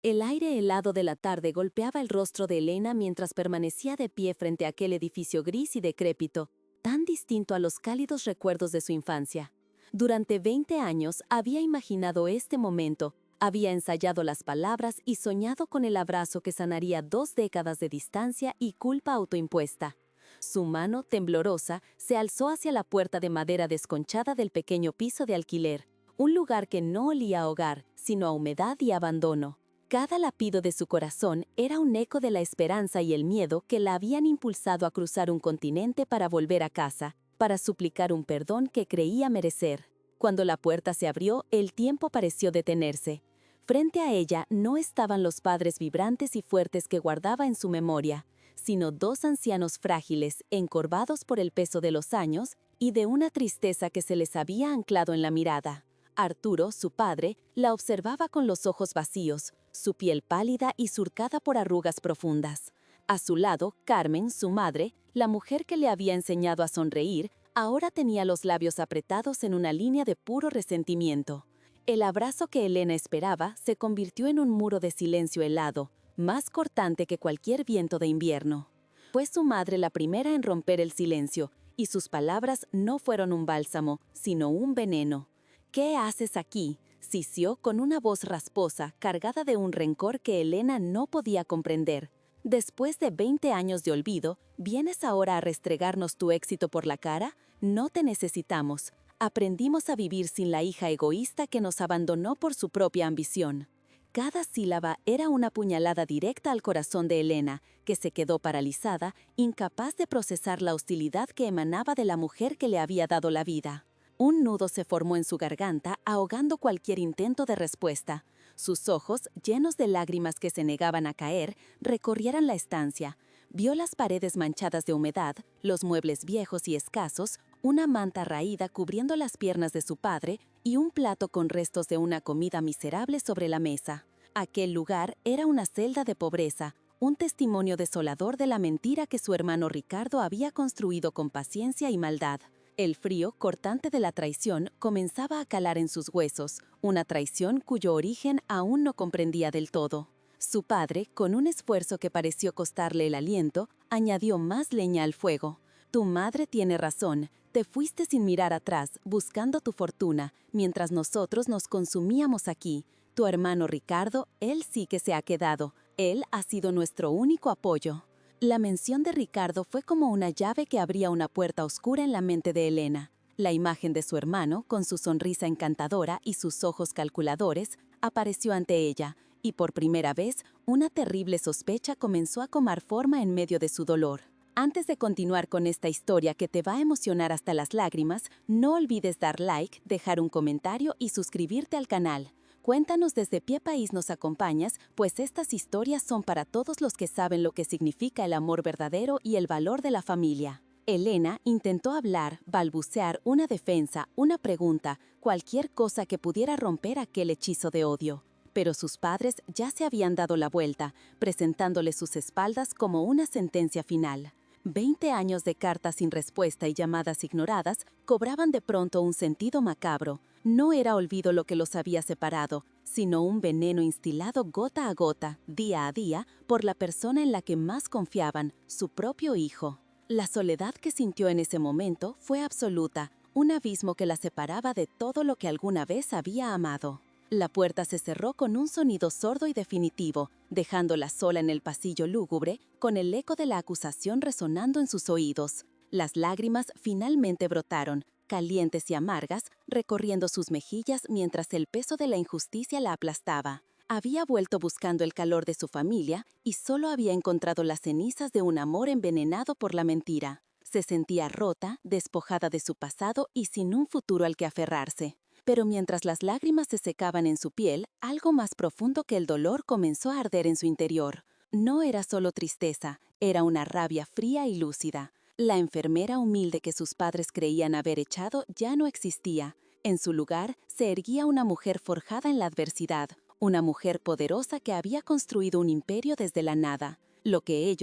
El aire helado de la tarde golpeaba el rostro de Elena mientras permanecía de pie frente a aquel edificio gris y decrépito, tan distinto a los cálidos recuerdos de su infancia. Durante 20 años había imaginado este momento, había ensayado las palabras y soñado con el abrazo que sanaría 2 décadas de distancia y culpa autoimpuesta. Su mano, temblorosa, se alzó hacia la puerta de madera desconchada del pequeño piso de alquiler, un lugar que no olía a hogar, sino a humedad y abandono. Cada latido de su corazón era un eco de la esperanza y el miedo que la habían impulsado a cruzar un continente para volver a casa, para suplicar un perdón que creía merecer. Cuando la puerta se abrió, el tiempo pareció detenerse. Frente a ella no estaban los padres vibrantes y fuertes que guardaba en su memoria, sino 2 ancianos frágiles, encorvados por el peso de los años y de una tristeza que se les había anclado en la mirada. Arturo, su padre, la observaba con los ojos vacíos, su piel pálida y surcada por arrugas profundas. A su lado, Carmen, su madre, la mujer que le había enseñado a sonreír, ahora tenía los labios apretados en una línea de puro resentimiento. El abrazo que Elena esperaba se convirtió en un muro de silencio helado, más cortante que cualquier viento de invierno. Fue su madre la primera en romper el silencio, y sus palabras no fueron un bálsamo, sino un veneno. «¿Qué haces aquí?», sisió con una voz rasposa, cargada de un rencor que Elena no podía comprender. «Después de 20 años de olvido, ¿vienes ahora a restregarnos tu éxito por la cara? No te necesitamos. Aprendimos a vivir sin la hija egoísta que nos abandonó por su propia ambición». Cada sílaba era una puñalada directa al corazón de Elena, que se quedó paralizada, incapaz de procesar la hostilidad que emanaba de la mujer que le había dado la vida. Un nudo se formó en su garganta, ahogando cualquier intento de respuesta. Sus ojos, llenos de lágrimas que se negaban a caer, recorrieron la estancia. Vio las paredes manchadas de humedad, los muebles viejos y escasos, una manta raída cubriendo las piernas de su padre y un plato con restos de una comida miserable sobre la mesa. Aquel lugar era una celda de pobreza, un testimonio desolador de la mentira que su hermano Ricardo había construido con paciencia y maldad. El frío cortante de la traición comenzaba a calar en sus huesos, una traición cuyo origen aún no comprendía del todo. Su padre, con un esfuerzo que pareció costarle el aliento, añadió más leña al fuego. «Tu madre tiene razón. Te fuiste sin mirar atrás, buscando tu fortuna, mientras nosotros nos consumíamos aquí. Tu hermano Ricardo, él sí que se ha quedado. Él ha sido nuestro único apoyo». La mención de Ricardo fue como una llave que abría una puerta oscura en la mente de Elena. La imagen de su hermano, con su sonrisa encantadora y sus ojos calculadores, apareció ante ella, y por primera vez, una terrible sospecha comenzó a tomar forma en medio de su dolor. Antes de continuar con esta historia que te va a emocionar hasta las lágrimas, no olvides dar like, dejar un comentario y suscribirte al canal. Cuéntanos desde qué país nos acompañas, pues estas historias son para todos los que saben lo que significa el amor verdadero y el valor de la familia. Elena intentó hablar, balbucear una defensa, una pregunta, cualquier cosa que pudiera romper aquel hechizo de odio. Pero sus padres ya se habían dado la vuelta, presentándole sus espaldas como una sentencia final. 20 años de cartas sin respuesta y llamadas ignoradas cobraban de pronto un sentido macabro. No era olvido lo que los había separado, sino un veneno instilado gota a gota, día a día, por la persona en la que más confiaban, su propio hijo. La soledad que sintió en ese momento fue absoluta, un abismo que la separaba de todo lo que alguna vez había amado. La puerta se cerró con un sonido sordo y definitivo, dejándola sola en el pasillo lúgubre, con el eco de la acusación resonando en sus oídos. Las lágrimas finalmente brotaron, calientes y amargas, recorriendo sus mejillas mientras el peso de la injusticia la aplastaba. Había vuelto buscando el calor de su familia y solo había encontrado las cenizas de un amor envenenado por la mentira. Se sentía rota, despojada de su pasado y sin un futuro al que aferrarse. Pero mientras las lágrimas se secaban en su piel, algo más profundo que el dolor comenzó a arder en su interior. No era solo tristeza, era una rabia fría y lúcida. La enfermera humilde que sus padres creían haber echado ya no existía. En su lugar se erguía una mujer forjada en la adversidad, una mujer poderosa que había construido un imperio desde la nada. Lo que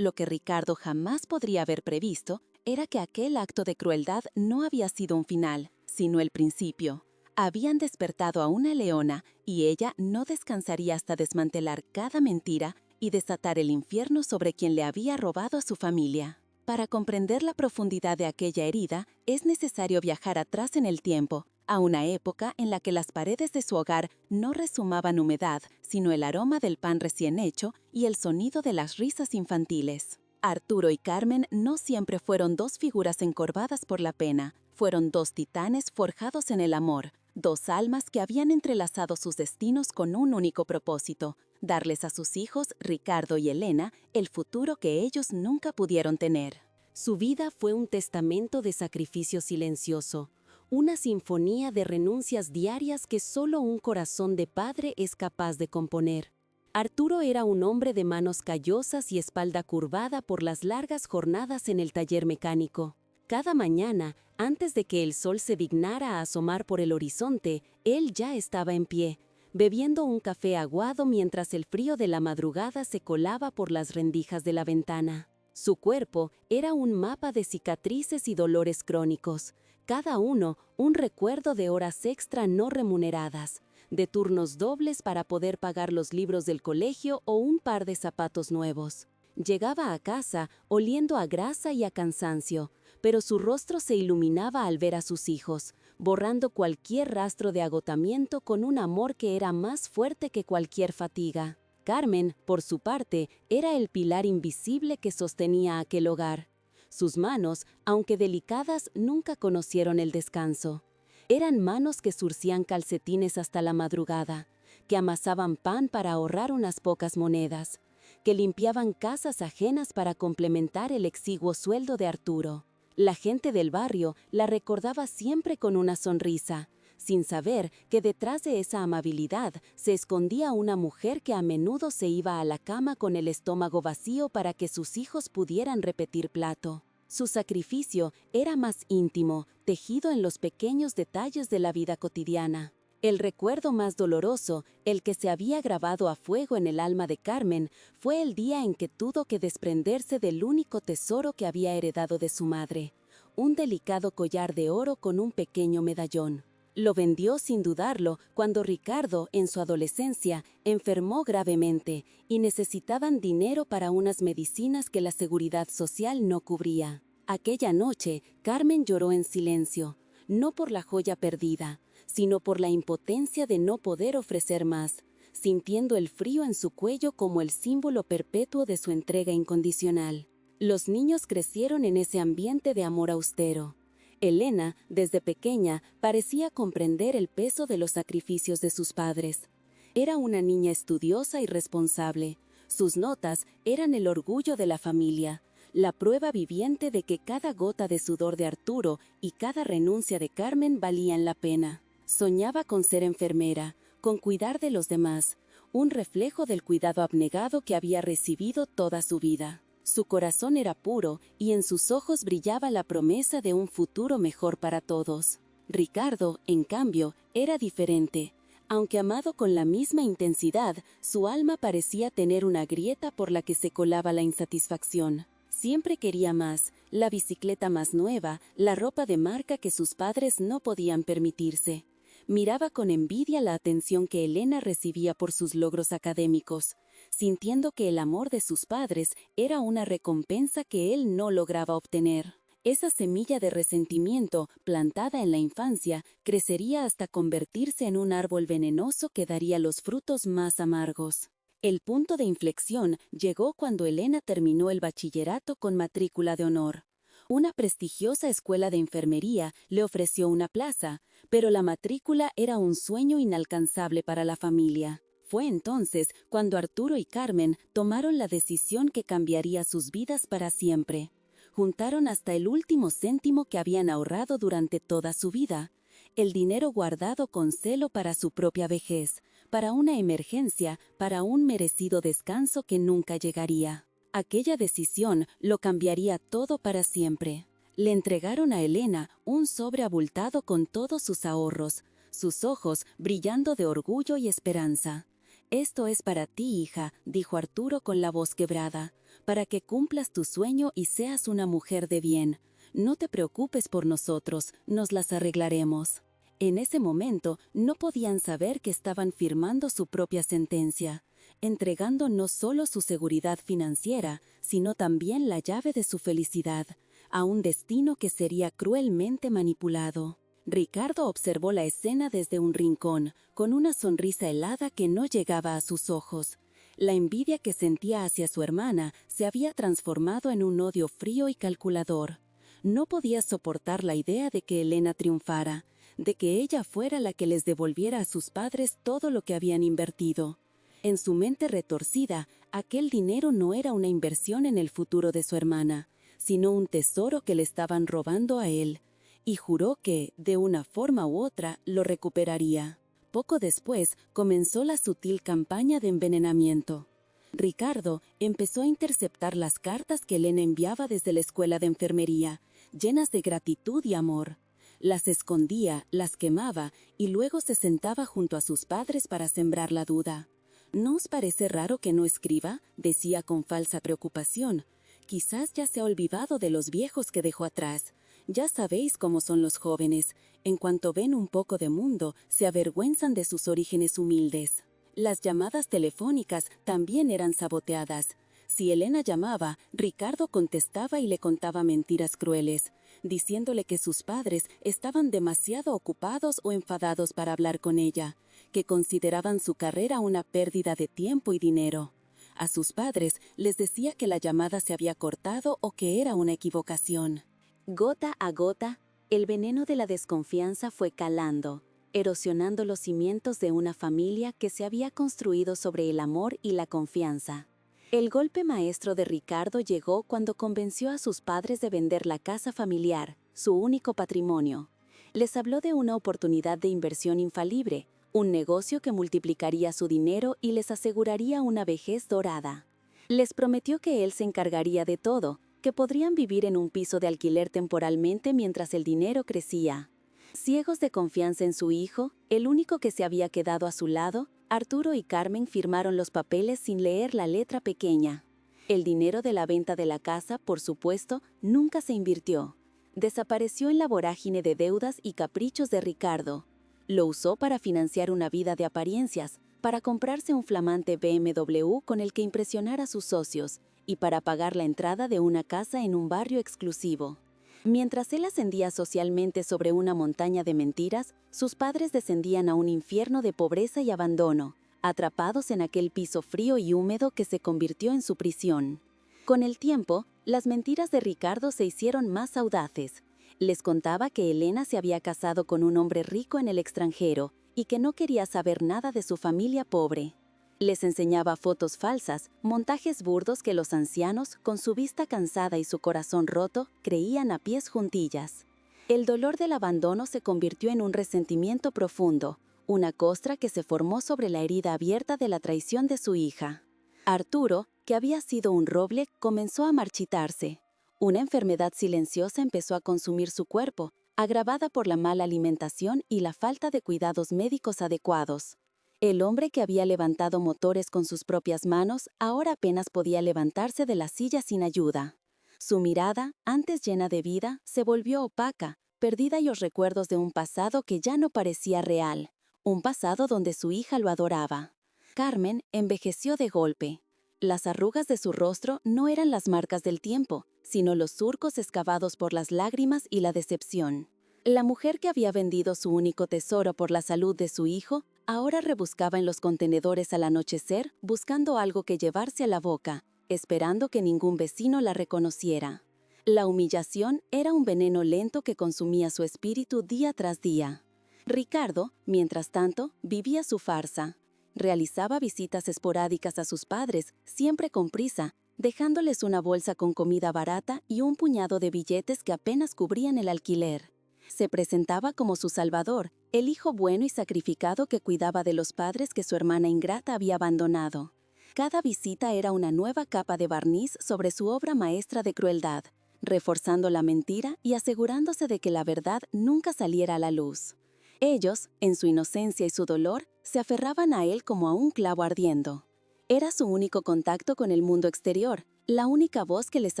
Ricardo jamás podría haber previsto, era que aquel acto de crueldad no había sido un final, sino el principio. Habían despertado a una leona y ella no descansaría hasta desmantelar cada mentira y desatar el infierno sobre quien le había robado a su familia. Para comprender la profundidad de aquella herida, es necesario viajar atrás en el tiempo, a una época en la que las paredes de su hogar no rezumaban humedad, sino el aroma del pan recién hecho y el sonido de las risas infantiles. Arturo y Carmen no siempre fueron dos figuras encorvadas por la pena, fueron dos titanes forjados en el amor, dos almas que habían entrelazado sus destinos con un único propósito: darles a sus hijos, Ricardo y Elena, el futuro que ellos nunca pudieron tener. Su vida fue un testamento de sacrificio silencioso, una sinfonía de renuncias diarias que solo un corazón de padre es capaz de componer. Arturo era un hombre de manos callosas y espalda curvada por las largas jornadas en el taller mecánico. Cada mañana, antes de que el sol se dignara a asomar por el horizonte, él ya estaba en pie, bebiendo un café aguado mientras el frío de la madrugada se colaba por las rendijas de la ventana. Su cuerpo era un mapa de cicatrices y dolores crónicos, cada uno un recuerdo de horas extra no remuneradas, de turnos dobles para poder pagar los libros del colegio o un par de zapatos nuevos. Llegaba a casa oliendo a grasa y a cansancio, pero su rostro se iluminaba al ver a sus hijos, borrando cualquier rastro de agotamiento con un amor que era más fuerte que cualquier fatiga. Carmen, por su parte, era el pilar invisible que sostenía aquel hogar. Sus manos, aunque delicadas, nunca conocieron el descanso. Eran manos que zurcían calcetines hasta la madrugada, que amasaban pan para ahorrar unas pocas monedas, que limpiaban casas ajenas para complementar el exiguo sueldo de Arturo. La gente del barrio la recordaba siempre con una sonrisa, sin saber que detrás de esa amabilidad se escondía una mujer que a menudo se iba a la cama con el estómago vacío para que sus hijos pudieran repetir plato. Su sacrificio era más íntimo, tejido en los pequeños detalles de la vida cotidiana. El recuerdo más doloroso, el que se había grabado a fuego en el alma de Carmen, fue el día en que tuvo que desprenderse del único tesoro que había heredado de su madre, un delicado collar de oro con un pequeño medallón. Lo vendió sin dudarlo cuando Ricardo, en su adolescencia, enfermó gravemente y necesitaban dinero para unas medicinas que la seguridad social no cubría. Aquella noche, Carmen lloró en silencio, no por la joya perdida, sino por la impotencia de no poder ofrecer más, sintiendo el frío en su cuello como el símbolo perpetuo de su entrega incondicional. Los niños crecieron en ese ambiente de amor austero. Elena, desde pequeña, parecía comprender el peso de los sacrificios de sus padres. Era una niña estudiosa y responsable. Sus notas eran el orgullo de la familia, la prueba viviente de que cada gota de sudor de Arturo y cada renuncia de Carmen valían la pena. Soñaba con ser enfermera, con cuidar de los demás, un reflejo del cuidado abnegado que había recibido toda su vida. Su corazón era puro y en sus ojos brillaba la promesa de un futuro mejor para todos. Ricardo, en cambio, era diferente. Aunque amado con la misma intensidad, su alma parecía tener una grieta por la que se colaba la insatisfacción. Siempre quería más, la bicicleta más nueva, la ropa de marca que sus padres no podían permitirse. Miraba con envidia la atención que Elena recibía por sus logros académicos, sintiendo que el amor de sus padres era una recompensa que él no lograba obtener. Esa semilla de resentimiento, plantada en la infancia, crecería hasta convertirse en un árbol venenoso que daría los frutos más amargos. El punto de inflexión llegó cuando Elena terminó el bachillerato con matrícula de honor. Una prestigiosa escuela de enfermería le ofreció una plaza, pero la matrícula era un sueño inalcanzable para la familia. Fue entonces cuando Arturo y Carmen tomaron la decisión que cambiaría sus vidas para siempre. Juntaron hasta el último céntimo que habían ahorrado durante toda su vida, el dinero guardado con celo para su propia vejez, para una emergencia, para un merecido descanso que nunca llegaría. Aquella decisión lo cambiaría todo para siempre. Le entregaron a Elena un sobre abultado con todos sus ahorros, sus ojos brillando de orgullo y esperanza. «Esto es para ti, hija», dijo Arturo con la voz quebrada, «para que cumplas tu sueño y seas una mujer de bien. No te preocupes por nosotros, nos las arreglaremos». En ese momento no podían saber que estaban firmando su propia sentencia, entregando no solo su seguridad financiera, sino también la llave de su felicidad, a un destino que sería cruelmente manipulado. Ricardo observó la escena desde un rincón, con una sonrisa helada que no llegaba a sus ojos. La envidia que sentía hacia su hermana se había transformado en un odio frío y calculador. No podía soportar la idea de que Elena triunfara, de que ella fuera la que les devolviera a sus padres todo lo que habían invertido. En su mente retorcida, aquel dinero no era una inversión en el futuro de su hermana, sino un tesoro que le estaban robando a él, y juró que, de una forma u otra, lo recuperaría. Poco después, comenzó la sutil campaña de envenenamiento. Ricardo empezó a interceptar las cartas que Elena enviaba desde la escuela de enfermería, llenas de gratitud y amor. Las escondía, las quemaba y luego se sentaba junto a sus padres para sembrar la duda. «¿No os parece raro que no escriba?», decía con falsa preocupación. «Quizás ya se ha olvidado de los viejos que dejó atrás. Ya sabéis cómo son los jóvenes. En cuanto ven un poco de mundo, se avergüenzan de sus orígenes humildes». Las llamadas telefónicas también eran saboteadas. Si Elena llamaba, Ricardo contestaba y le contaba mentiras crueles, diciéndole que sus padres estaban demasiado ocupados o enfadados para hablar con ella, que consideraban su carrera una pérdida de tiempo y dinero. A sus padres les decía que la llamada se había cortado o que era una equivocación. Gota a gota, el veneno de la desconfianza fue calando, erosionando los cimientos de una familia que se había construido sobre el amor y la confianza. El golpe maestro de Ricardo llegó cuando convenció a sus padres de vender la casa familiar, su único patrimonio. Les habló de una oportunidad de inversión infalible, un negocio que multiplicaría su dinero y les aseguraría una vejez dorada. Les prometió que él se encargaría de todo, que podrían vivir en un piso de alquiler temporalmente mientras el dinero crecía. Ciegos de confianza en su hijo, el único que se había quedado a su lado, Arturo y Carmen firmaron los papeles sin leer la letra pequeña. El dinero de la venta de la casa, por supuesto, nunca se invirtió. Desapareció en la vorágine de deudas y caprichos de Ricardo. Lo usó para financiar una vida de apariencias, para comprarse un flamante BMW con el que impresionar a sus socios y para pagar la entrada de una casa en un barrio exclusivo. Mientras él ascendía socialmente sobre una montaña de mentiras, sus padres descendían a un infierno de pobreza y abandono, atrapados en aquel piso frío y húmedo que se convirtió en su prisión. Con el tiempo, las mentiras de Ricardo se hicieron más audaces. Les contaba que Elena se había casado con un hombre rico en el extranjero y que no quería saber nada de su familia pobre. Les enseñaba fotos falsas, montajes burdos que los ancianos, con su vista cansada y su corazón roto, creían a pies juntillas. El dolor del abandono se convirtió en un resentimiento profundo, una costra que se formó sobre la herida abierta de la traición de su hija. Arturo, que había sido un roble, comenzó a marchitarse. Una enfermedad silenciosa empezó a consumir su cuerpo, agravada por la mala alimentación y la falta de cuidados médicos adecuados. El hombre que había levantado motores con sus propias manos ahora apenas podía levantarse de la silla sin ayuda. Su mirada, antes llena de vida, se volvió opaca, perdida en los recuerdos de un pasado que ya no parecía real, un pasado donde su hija lo adoraba. Carmen envejeció de golpe. Las arrugas de su rostro no eran las marcas del tiempo, sino los surcos excavados por las lágrimas y la decepción. La mujer que había vendido su único tesoro por la salud de su hijo, ahora rebuscaba en los contenedores al anochecer buscando algo que llevarse a la boca, esperando que ningún vecino la reconociera. La humillación era un veneno lento que consumía su espíritu día tras día. Ricardo, mientras tanto, vivía su farsa. Realizaba visitas esporádicas a sus padres, siempre con prisa, dejándoles una bolsa con comida barata y un puñado de billetes que apenas cubrían el alquiler. Se presentaba como su salvador, el hijo bueno y sacrificado que cuidaba de los padres que su hermana ingrata había abandonado. Cada visita era una nueva capa de barniz sobre su obra maestra de crueldad, reforzando la mentira y asegurándose de que la verdad nunca saliera a la luz. Ellos, en su inocencia y su dolor, se aferraban a él como a un clavo ardiendo. Era su único contacto con el mundo exterior, la única voz que les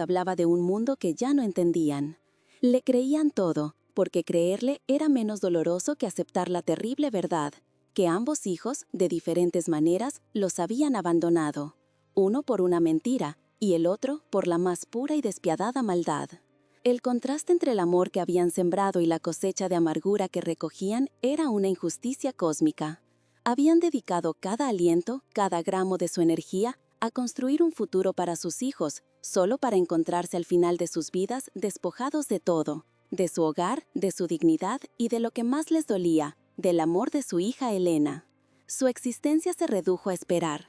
hablaba de un mundo que ya no entendían. Le creían todo, porque creerle era menos doloroso que aceptar la terrible verdad, que ambos hijos, de diferentes maneras, los habían abandonado, uno por una mentira y el otro por la más pura y despiadada maldad. El contraste entre el amor que habían sembrado y la cosecha de amargura que recogían era una injusticia cósmica. Habían dedicado cada aliento, cada gramo de su energía, a construir un futuro para sus hijos, solo para encontrarse al final de sus vidas despojados de todo, de su hogar, de su dignidad y de lo que más les dolía, del amor de su hija Elena. Su existencia se redujo a esperar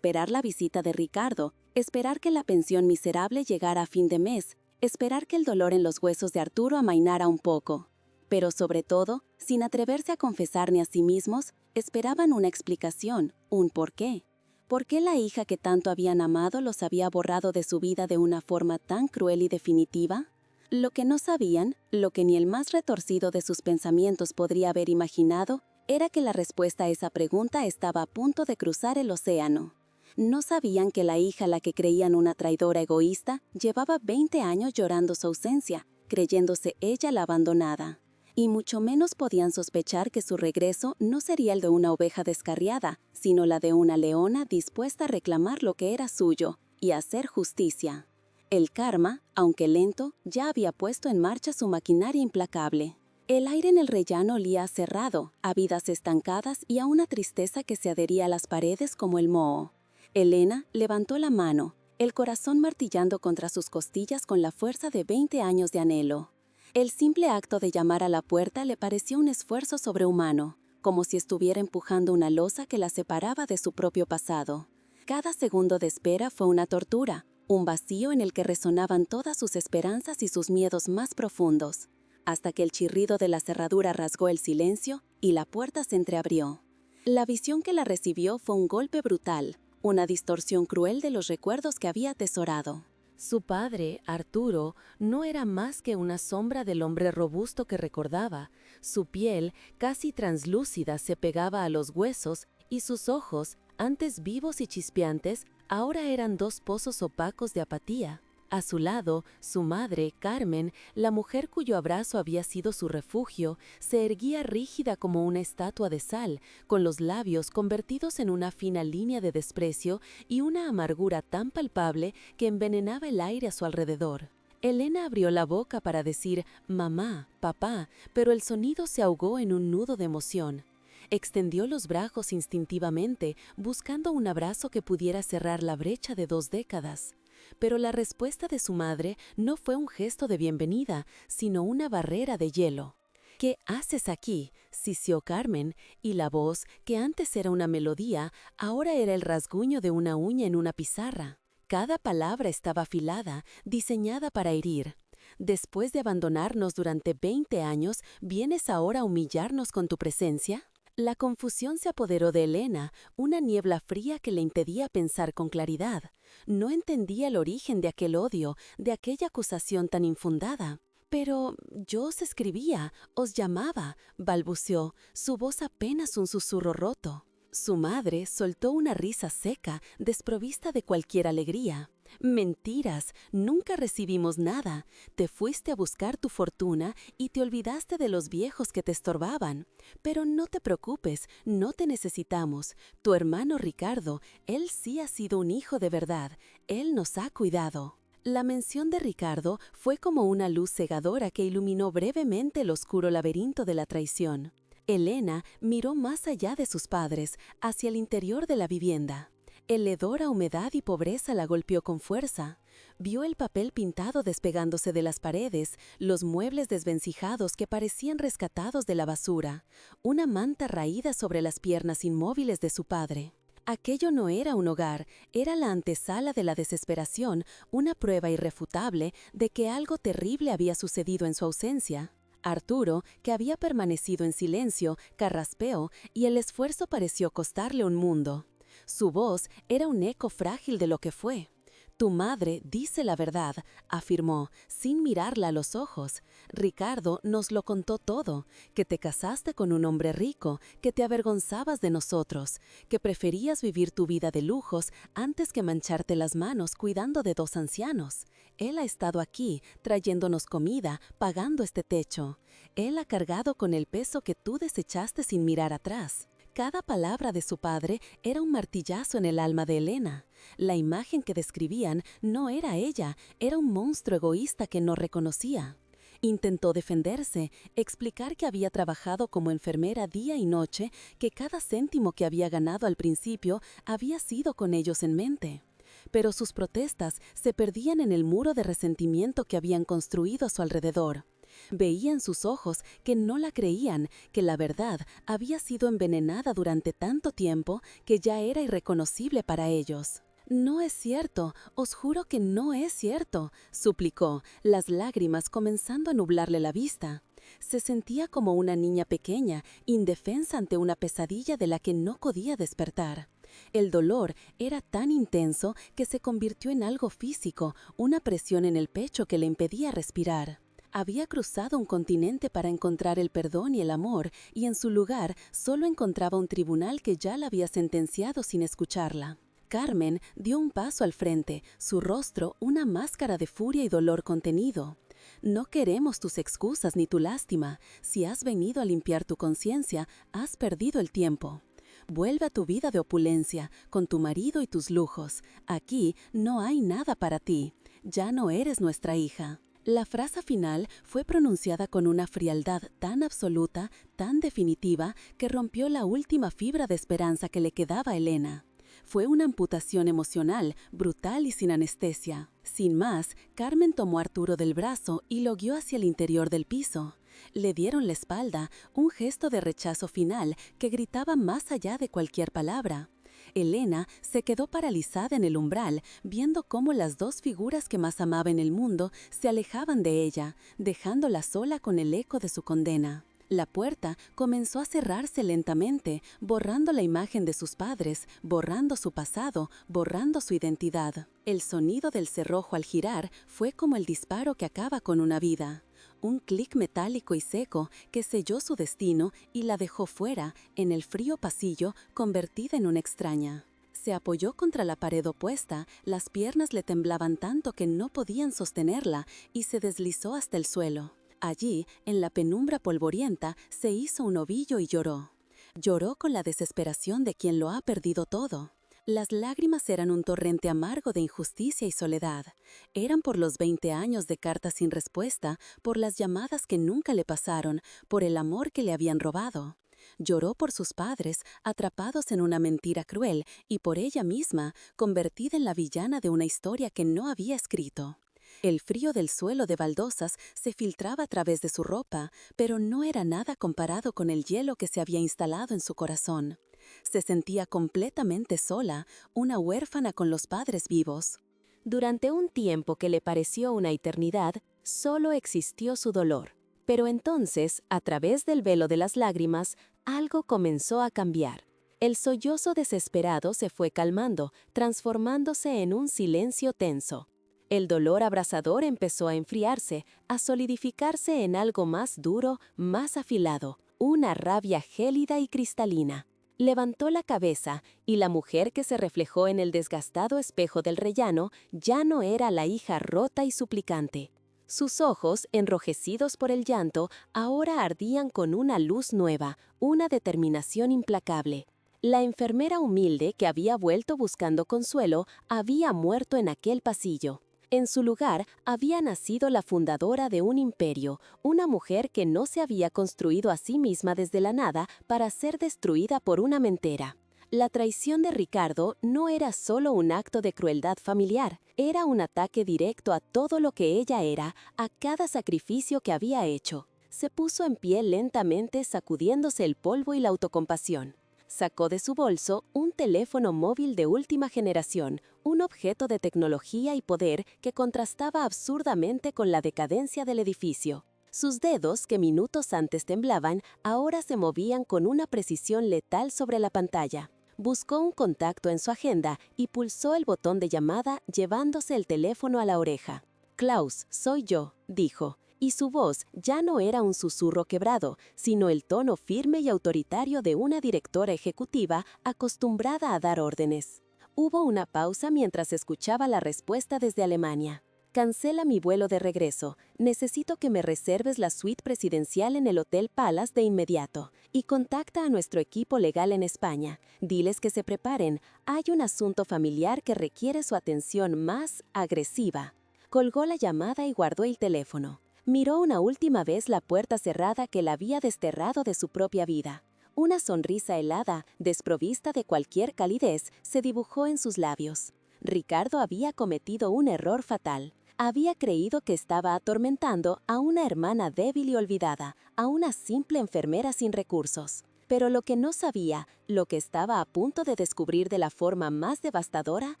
la visita de Ricardo, esperar que la pensión miserable llegara a fin de mes, esperar que el dolor en los huesos de Arturo amainara un poco. Pero sobre todo, sin atreverse a confesar ni a sí mismos, esperaban una explicación, un porqué. ¿Por qué la hija que tanto habían amado los había borrado de su vida de una forma tan cruel y definitiva? Lo que no sabían, lo que ni el más retorcido de sus pensamientos podría haber imaginado, era que la respuesta a esa pregunta estaba a punto de cruzar el océano. No sabían que la hija a la que creían una traidora egoísta llevaba 20 años llorando su ausencia, creyéndose ella la abandonada. Y mucho menos podían sospechar que su regreso no sería el de una oveja descarriada, sino la de una leona dispuesta a reclamar lo que era suyo y a hacer justicia. El karma, aunque lento, ya había puesto en marcha su maquinaria implacable. El aire en el rellano olía a cerrado, a vidas estancadas y a una tristeza que se adhería a las paredes como el moho. Elena levantó la mano, el corazón martillando contra sus costillas con la fuerza de 20 años de anhelo. El simple acto de llamar a la puerta le pareció un esfuerzo sobrehumano, como si estuviera empujando una losa que la separaba de su propio pasado. Cada segundo de espera fue una tortura, un vacío en el que resonaban todas sus esperanzas y sus miedos más profundos, hasta que el chirrido de la cerradura rasgó el silencio y la puerta se entreabrió. La visión que la recibió fue un golpe brutal, una distorsión cruel de los recuerdos que había atesorado. Su padre, Arturo, no era más que una sombra del hombre robusto que recordaba. Su piel, casi translúcida, se pegaba a los huesos y sus ojos, antes vivos y chispeantes, ahora eran dos pozos opacos de apatía. A su lado, su madre, Carmen, la mujer cuyo abrazo había sido su refugio, se erguía rígida como una estatua de sal, con los labios convertidos en una fina línea de desprecio y una amargura tan palpable que envenenaba el aire a su alrededor. Elena abrió la boca para decir «mamá», «papá», pero el sonido se ahogó en un nudo de emoción. Extendió los brazos instintivamente, buscando un abrazo que pudiera cerrar la brecha de 2 décadas. Pero la respuesta de su madre no fue un gesto de bienvenida, sino una barrera de hielo. «¿Qué haces aquí?», sisió Carmen, y la voz, que antes era una melodía, ahora era el rasguño de una uña en una pizarra. Cada palabra estaba afilada, diseñada para herir. «¿Después de abandonarnos durante 20 años, vienes ahora a humillarnos con tu presencia?». La confusión se apoderó de Elena, una niebla fría que le impedía pensar con claridad. No entendía el origen de aquel odio, de aquella acusación tan infundada. «Pero yo os escribía, os llamaba», balbuceó, su voz apenas un susurro roto. Su madre soltó una risa seca, desprovista de cualquier alegría. «Mentiras, nunca recibimos nada. Te fuiste a buscar tu fortuna y te olvidaste de los viejos que te estorbaban. Pero no te preocupes, no te necesitamos. Tu hermano Ricardo, él sí ha sido un hijo de verdad. Él nos ha cuidado». La mención de Ricardo fue como una luz cegadora que iluminó brevemente el oscuro laberinto de la traición. Elena miró más allá de sus padres, hacia el interior de la vivienda. El hedor a humedad y pobreza la golpeó con fuerza. Vio el papel pintado despegándose de las paredes, los muebles desvencijados que parecían rescatados de la basura, una manta raída sobre las piernas inmóviles de su padre. Aquello no era un hogar, era la antesala de la desesperación, una prueba irrefutable de que algo terrible había sucedido en su ausencia. Arturo, que había permanecido en silencio, carraspeó y el esfuerzo pareció costarle un mundo. Su voz era un eco frágil de lo que fue. Tu madre dice la verdad, afirmó, sin mirarla a los ojos. Ricardo nos lo contó todo, que te casaste con un hombre rico, que te avergonzabas de nosotros, que preferías vivir tu vida de lujos antes que mancharte las manos cuidando de 2 ancianos. Él ha estado aquí, trayéndonos comida, pagando este techo. Él ha cargado con el peso que tú desechaste sin mirar atrás. Cada palabra de su padre era un martillazo en el alma de Elena. La imagen que describían no era ella, era un monstruo egoísta que no reconocía. Intentó defenderse, explicar que había trabajado como enfermera día y noche, que cada céntimo que había ganado al principio había sido con ellos en mente. Pero sus protestas se perdían en el muro de resentimiento que habían construido a su alrededor. Veía en sus ojos que no la creían, que la verdad había sido envenenada durante tanto tiempo que ya era irreconocible para ellos. «No es cierto, os juro que no es cierto», suplicó, las lágrimas comenzando a nublarle la vista. Se sentía como una niña pequeña, indefensa ante una pesadilla de la que no podía despertar. El dolor era tan intenso que se convirtió en algo físico, una presión en el pecho que le impedía respirar. Había cruzado un continente para encontrar el perdón y el amor, y en su lugar solo encontraba un tribunal que ya la había sentenciado sin escucharla. Carmen dio un paso al frente, su rostro una máscara de furia y dolor contenido. «No queremos tus excusas ni tu lástima. Si has venido a limpiar tu conciencia, has perdido el tiempo. Vuelve a tu vida de opulencia, con tu marido y tus lujos. Aquí no hay nada para ti. Ya no eres nuestra hija». La frase final fue pronunciada con una frialdad tan absoluta, tan definitiva, que rompió la última fibra de esperanza que le quedaba a Elena. Fue una amputación emocional, brutal y sin anestesia. Sin más, Carmen tomó a Arturo del brazo y lo guió hacia el interior del piso. Le dieron la espalda, un gesto de rechazo final que gritaba más allá de cualquier palabra. Elena se quedó paralizada en el umbral, viendo cómo las 2 figuras que más amaba en el mundo se alejaban de ella, dejándola sola con el eco de su condena. La puerta comenzó a cerrarse lentamente, borrando la imagen de sus padres, borrando su pasado, borrando su identidad. El sonido del cerrojo al girar fue como el disparo que acaba con una vida. Un clic metálico y seco que selló su destino y la dejó fuera, en el frío pasillo, convertida en una extraña. Se apoyó contra la pared opuesta, las piernas le temblaban tanto que no podían sostenerla y se deslizó hasta el suelo. Allí, en la penumbra polvorienta, se hizo un ovillo y lloró. Lloró con la desesperación de quien lo ha perdido todo. Las lágrimas eran un torrente amargo de injusticia y soledad. Eran por los 20 años de cartas sin respuesta, por las llamadas que nunca le pasaron, por el amor que le habían robado. Lloró por sus padres, atrapados en una mentira cruel, y por ella misma, convertida en la villana de una historia que no había escrito. El frío del suelo de baldosas se filtraba a través de su ropa, pero no era nada comparado con el hielo que se había instalado en su corazón. Se sentía completamente sola, una huérfana con los padres vivos. Durante un tiempo que le pareció una eternidad, solo existió su dolor. Pero entonces, a través del velo de las lágrimas, algo comenzó a cambiar. El sollozo desesperado se fue calmando, transformándose en un silencio tenso. El dolor abrasador empezó a enfriarse, a solidificarse en algo más duro, más afilado, una rabia gélida y cristalina. Levantó la cabeza y la mujer que se reflejó en el desgastado espejo del rellano ya no era la hija rota y suplicante. Sus ojos, enrojecidos por el llanto, ahora ardían con una luz nueva, una determinación implacable. La enfermera humilde que había vuelto buscando consuelo había muerto en aquel pasillo. En su lugar había nacido la fundadora de un imperio, una mujer que no se había construido a sí misma desde la nada para ser destruida por una mentera. La traición de Ricardo no era solo un acto de crueldad familiar, era un ataque directo a todo lo que ella era, a cada sacrificio que había hecho. Se puso en pie lentamente sacudiéndose el polvo y la autocompasión. Sacó de su bolso un teléfono móvil de última generación, un objeto de tecnología y poder que contrastaba absurdamente con la decadencia del edificio. Sus dedos, que minutos antes temblaban, ahora se movían con una precisión letal sobre la pantalla. Buscó un contacto en su agenda y pulsó el botón de llamada llevándose el teléfono a la oreja. «Klaus, soy yo», dijo, y su voz ya no era un susurro quebrado, sino el tono firme y autoritario de una directora ejecutiva acostumbrada a dar órdenes. Hubo una pausa mientras escuchaba la respuesta desde Alemania. «Cancela mi vuelo de regreso. Necesito que me reserves la suite presidencial en el Hotel Palace de inmediato. Y contacta a nuestro equipo legal en España. Diles que se preparen. Hay un asunto familiar que requiere su atención más agresiva». Colgó la llamada y guardó el teléfono. Miró una última vez la puerta cerrada que la había desterrado de su propia vida. Una sonrisa helada, desprovista de cualquier calidez, se dibujó en sus labios. Ricardo había cometido un error fatal. Había creído que estaba atormentando a una hermana débil y olvidada, a una simple enfermera sin recursos. Pero lo que no sabía, lo que estaba a punto de descubrir de la forma más devastadora,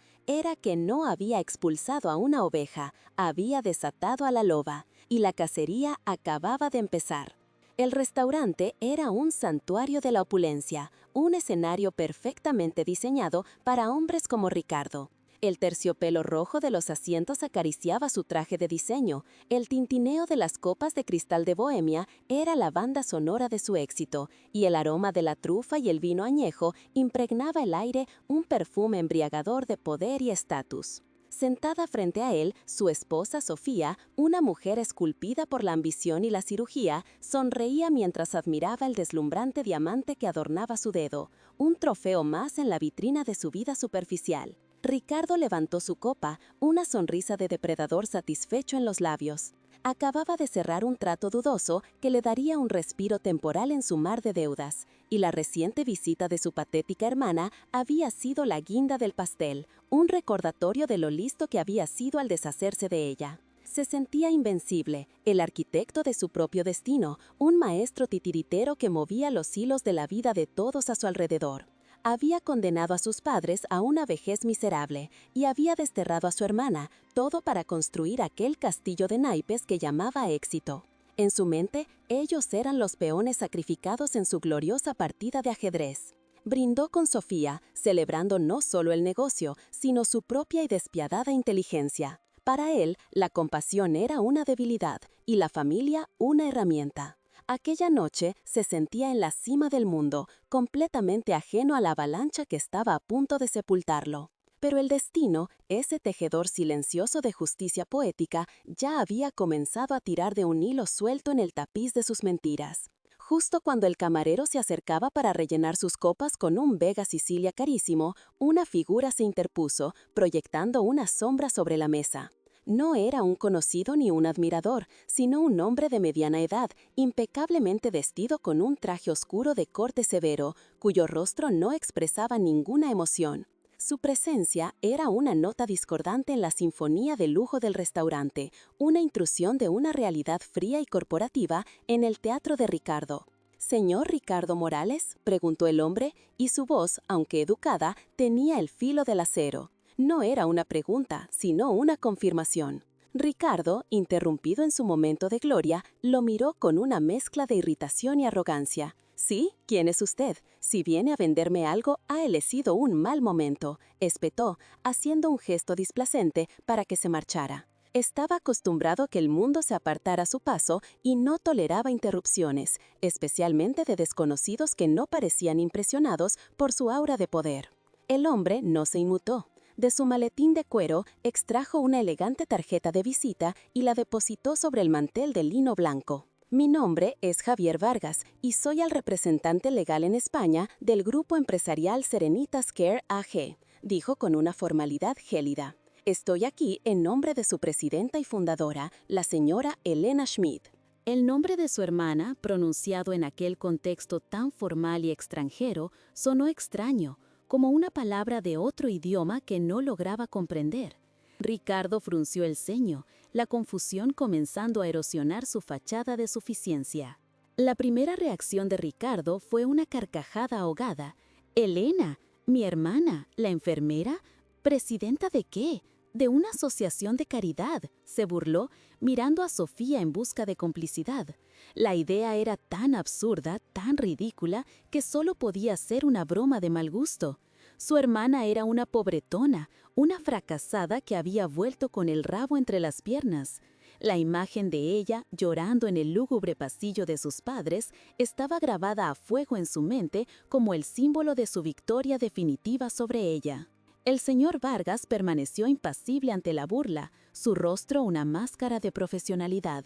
era que no había expulsado a una oveja, había desatado a la loba, y la cacería acababa de empezar. El restaurante era un santuario de la opulencia, un escenario perfectamente diseñado para hombres como Ricardo. El terciopelo rojo de los asientos acariciaba su traje de diseño, el tintineo de las copas de cristal de Bohemia era la banda sonora de su éxito, y el aroma de la trufa y el vino añejo impregnaba el aire un perfume embriagador de poder y estatus. Sentada frente a él, su esposa Sofía, una mujer esculpida por la ambición y la cirugía, sonreía mientras admiraba el deslumbrante diamante que adornaba su dedo, un trofeo más en la vitrina de su vida superficial. Ricardo levantó su copa, una sonrisa de depredador satisfecho en los labios. Acababa de cerrar un trato dudoso que le daría un respiro temporal en su mar de deudas, y la reciente visita de su patética hermana había sido la guinda del pastel, un recordatorio de lo listo que había sido al deshacerse de ella. Se sentía invencible, el arquitecto de su propio destino, un maestro titiritero que movía los hilos de la vida de todos a su alrededor. Había condenado a sus padres a una vejez miserable y había desterrado a su hermana, todo para construir aquel castillo de naipes que llamaba éxito. En su mente, ellos eran los peones sacrificados en su gloriosa partida de ajedrez. Brindó con Sofía, celebrando no solo el negocio, sino su propia y despiadada inteligencia. Para él, la compasión era una debilidad y la familia una herramienta. Aquella noche se sentía en la cima del mundo, completamente ajeno a la avalancha que estaba a punto de sepultarlo. Pero el destino, ese tejedor silencioso de justicia poética, ya había comenzado a tirar de un hilo suelto en el tapiz de sus mentiras. Justo cuando el camarero se acercaba para rellenar sus copas con un Vega Sicilia carísimo, una figura se interpuso, proyectando una sombra sobre la mesa. No era un conocido ni un admirador, sino un hombre de mediana edad, impecablemente vestido con un traje oscuro de corte severo, cuyo rostro no expresaba ninguna emoción. Su presencia era una nota discordante en la sinfonía de lujo del restaurante, una intrusión de una realidad fría y corporativa en el teatro de Ricardo. «¿Señor Ricardo Morales?», preguntó el hombre, y su voz, aunque educada, tenía el filo del acero. No era una pregunta, sino una confirmación. Ricardo, interrumpido en su momento de gloria, lo miró con una mezcla de irritación y arrogancia. «Sí, ¿quién es usted? Si viene a venderme algo, ha elegido un mal momento», espetó, haciendo un gesto displacente para que se marchara. Estaba acostumbrado a que el mundo se apartara a su paso y no toleraba interrupciones, especialmente de desconocidos que no parecían impresionados por su aura de poder. El hombre no se inmutó. De su maletín de cuero extrajo una elegante tarjeta de visita y la depositó sobre el mantel de lino blanco. «Mi nombre es Javier Vargas y soy el representante legal en España del grupo empresarial Serenitas Care AG», dijo con una formalidad gélida. «Estoy aquí en nombre de su presidenta y fundadora, la señora Elena Schmidt». El nombre de su hermana, pronunciado en aquel contexto tan formal y extranjero, sonó extraño, como una palabra de otro idioma que no lograba comprender. Ricardo frunció el ceño, la confusión comenzando a erosionar su fachada de suficiencia. La primera reacción de Ricardo fue una carcajada ahogada. «Elena, mi hermana, la enfermera, ¿presidenta de qué? De una asociación de caridad», se burló, mirando a Sofía en busca de complicidad. La idea era tan absurda, tan ridícula, que solo podía ser una broma de mal gusto. Su hermana era una pobretona, una fracasada que había vuelto con el rabo entre las piernas. La imagen de ella, llorando en el lúgubre pasillo de sus padres, estaba grabada a fuego en su mente como el símbolo de su victoria definitiva sobre ella. El señor Vargas permaneció impasible ante la burla, su rostro una máscara de profesionalidad.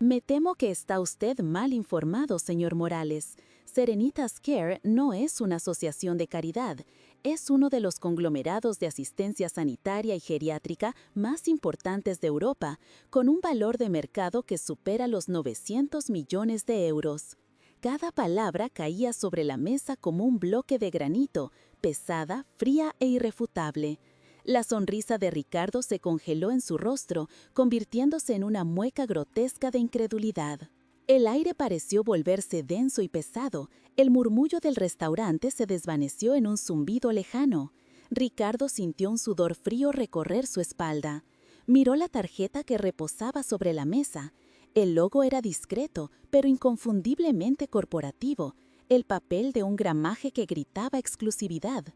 Me temo que está usted mal informado, señor Morales. Serenitas Care no es una asociación de caridad, es uno de los conglomerados de asistencia sanitaria y geriátrica más importantes de Europa, con un valor de mercado que supera los 900 millones de euros. Cada palabra caía sobre la mesa como un bloque de granito, pesada, fría e irrefutable. La sonrisa de Ricardo se congeló en su rostro, convirtiéndose en una mueca grotesca de incredulidad. El aire pareció volverse denso y pesado. El murmullo del restaurante se desvaneció en un zumbido lejano. Ricardo sintió un sudor frío recorrer su espalda. Miró la tarjeta que reposaba sobre la mesa. El logo era discreto, pero inconfundiblemente corporativo, el papel de un gramaje que gritaba exclusividad.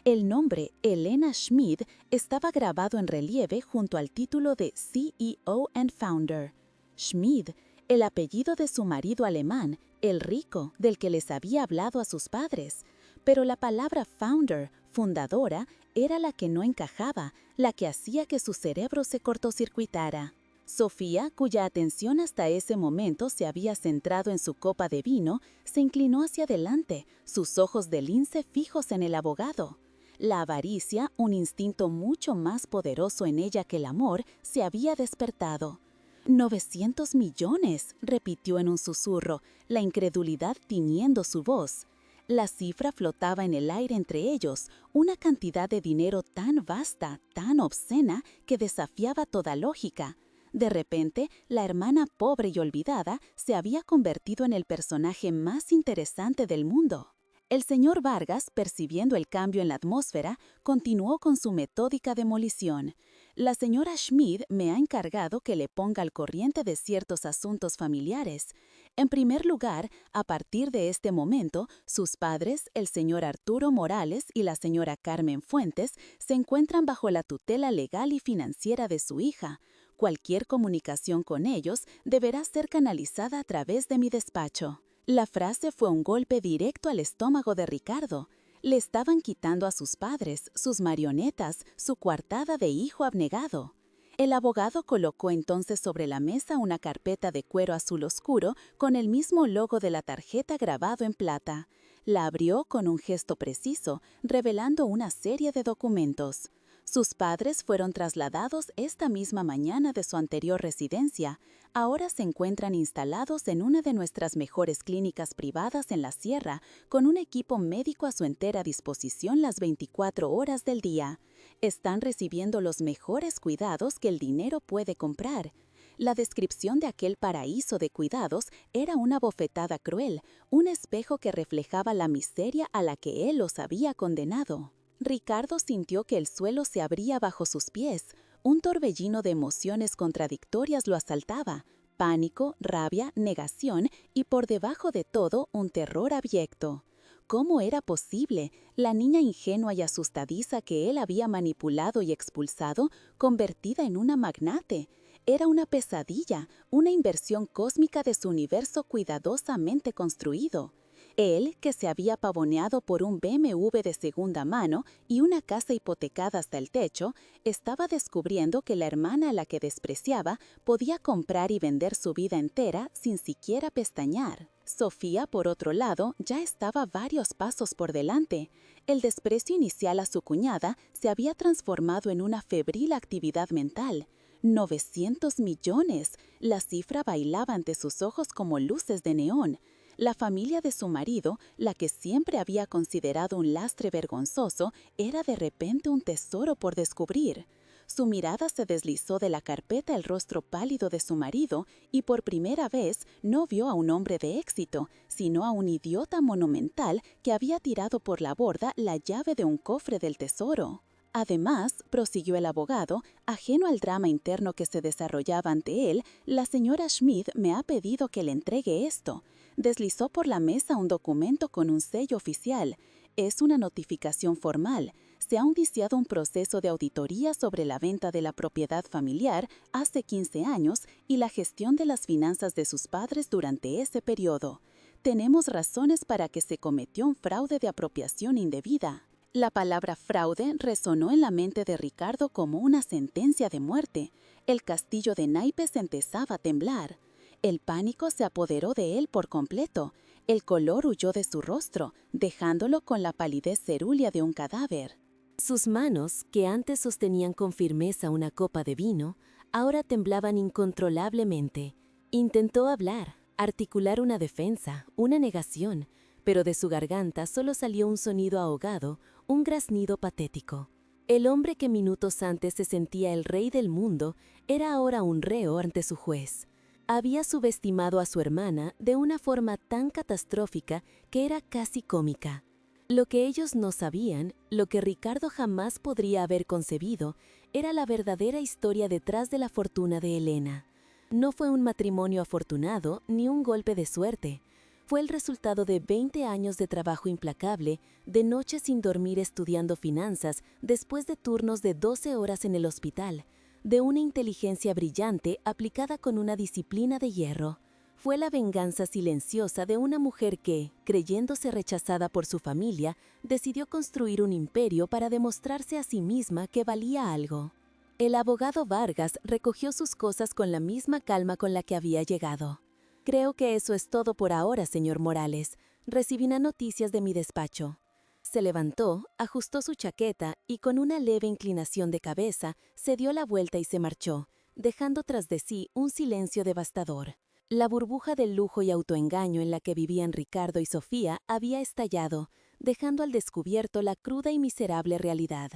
El nombre Elena Schmid estaba grabado en relieve junto al título de CEO and Founder. Schmid, el apellido de su marido alemán, el rico, del que les había hablado a sus padres. Pero la palabra founder, fundadora, era la que no encajaba, la que hacía que su cerebro se cortocircuitara. Sofía, cuya atención hasta ese momento se había centrado en su copa de vino, se inclinó hacia adelante, sus ojos de lince fijos en el abogado. La avaricia, un instinto mucho más poderoso en ella que el amor, se había despertado. 900 millones, repitió en un susurro, la incredulidad tiñendo su voz. La cifra flotaba en el aire entre ellos, una cantidad de dinero tan vasta, tan obscena, que desafiaba toda lógica. De repente, la hermana pobre y olvidada se había convertido en el personaje más interesante del mundo. El señor Vargas, percibiendo el cambio en la atmósfera, continuó con su metódica demolición. La señora Schmid me ha encargado que le ponga al corriente de ciertos asuntos familiares. En primer lugar, a partir de este momento, sus padres, el señor Arturo Morales y la señora Carmen Fuentes, se encuentran bajo la tutela legal y financiera de su hija. Cualquier comunicación con ellos deberá ser canalizada a través de mi despacho. La frase fue un golpe directo al estómago de Ricardo. Le estaban quitando a sus padres, sus marionetas, su coartada de hijo abnegado. El abogado colocó entonces sobre la mesa una carpeta de cuero azul oscuro con el mismo logo de la tarjeta grabado en plata. La abrió con un gesto preciso, revelando una serie de documentos. Sus padres fueron trasladados esta misma mañana de su anterior residencia. Ahora se encuentran instalados en una de nuestras mejores clínicas privadas en la sierra, con un equipo médico a su entera disposición las 24 horas del día. Están recibiendo los mejores cuidados que el dinero puede comprar. La descripción de aquel paraíso de cuidados era una bofetada cruel, un espejo que reflejaba la miseria a la que él los había condenado. Ricardo sintió que el suelo se abría bajo sus pies. Un torbellino de emociones contradictorias lo asaltaba: pánico, rabia, negación y, por debajo de todo, un terror abyecto. ¿Cómo era posible? La niña ingenua y asustadiza que él había manipulado y expulsado, convertida en una magnate. Era una pesadilla, una inversión cósmica de su universo cuidadosamente construido. Él, que se había pavoneado por un BMW de segunda mano y una casa hipotecada hasta el techo, estaba descubriendo que la hermana a la que despreciaba podía comprar y vender su vida entera sin siquiera pestañear. Sofía, por otro lado, ya estaba varios pasos por delante. El desprecio inicial a su cuñada se había transformado en una febril actividad mental. 900 millones. La cifra bailaba ante sus ojos como luces de neón. La familia de su marido, la que siempre había considerado un lastre vergonzoso, era de repente un tesoro por descubrir. Su mirada se deslizó de la carpeta al rostro pálido de su marido y por primera vez no vio a un hombre de éxito, sino a un idiota monumental que había tirado por la borda la llave de un cofre del tesoro. Además, prosiguió el abogado, ajeno al drama interno que se desarrollaba ante él, la señora Schmid me ha pedido que le entregue esto. Deslizó por la mesa un documento con un sello oficial. Es una notificación formal. Se ha iniciado un proceso de auditoría sobre la venta de la propiedad familiar hace 15 años y la gestión de las finanzas de sus padres durante ese periodo. Tenemos razones para que se cometió un fraude de apropiación indebida. La palabra fraude resonó en la mente de Ricardo como una sentencia de muerte. El castillo de naipes empezaba a temblar. El pánico se apoderó de él por completo. El color huyó de su rostro, dejándolo con la palidez cerúlea de un cadáver. Sus manos, que antes sostenían con firmeza una copa de vino, ahora temblaban incontrolablemente. Intentó hablar, articular una defensa, una negación, pero de su garganta solo salió un sonido ahogado, un graznido patético. El hombre que minutos antes se sentía el rey del mundo era ahora un reo ante su juez. Había subestimado a su hermana de una forma tan catastrófica que era casi cómica. Lo que ellos no sabían, lo que Ricardo jamás podría haber concebido, era la verdadera historia detrás de la fortuna de Elena. No fue un matrimonio afortunado ni un golpe de suerte. Fue el resultado de 20 años de trabajo implacable, de noches sin dormir estudiando finanzas después de turnos de 12 horas en el hospital, de una inteligencia brillante aplicada con una disciplina de hierro. Fue la venganza silenciosa de una mujer que, creyéndose rechazada por su familia, decidió construir un imperio para demostrarse a sí misma que valía algo. El abogado Vargas recogió sus cosas con la misma calma con la que había llegado. «Creo que eso es todo por ahora, señor Morales. Recibí noticias de mi despacho». Se levantó, ajustó su chaqueta y con una leve inclinación de cabeza se dio la vuelta y se marchó, dejando tras de sí un silencio devastador. La burbuja del lujo y autoengaño en la que vivían Ricardo y Sofía había estallado, dejando al descubierto la cruda y miserable realidad.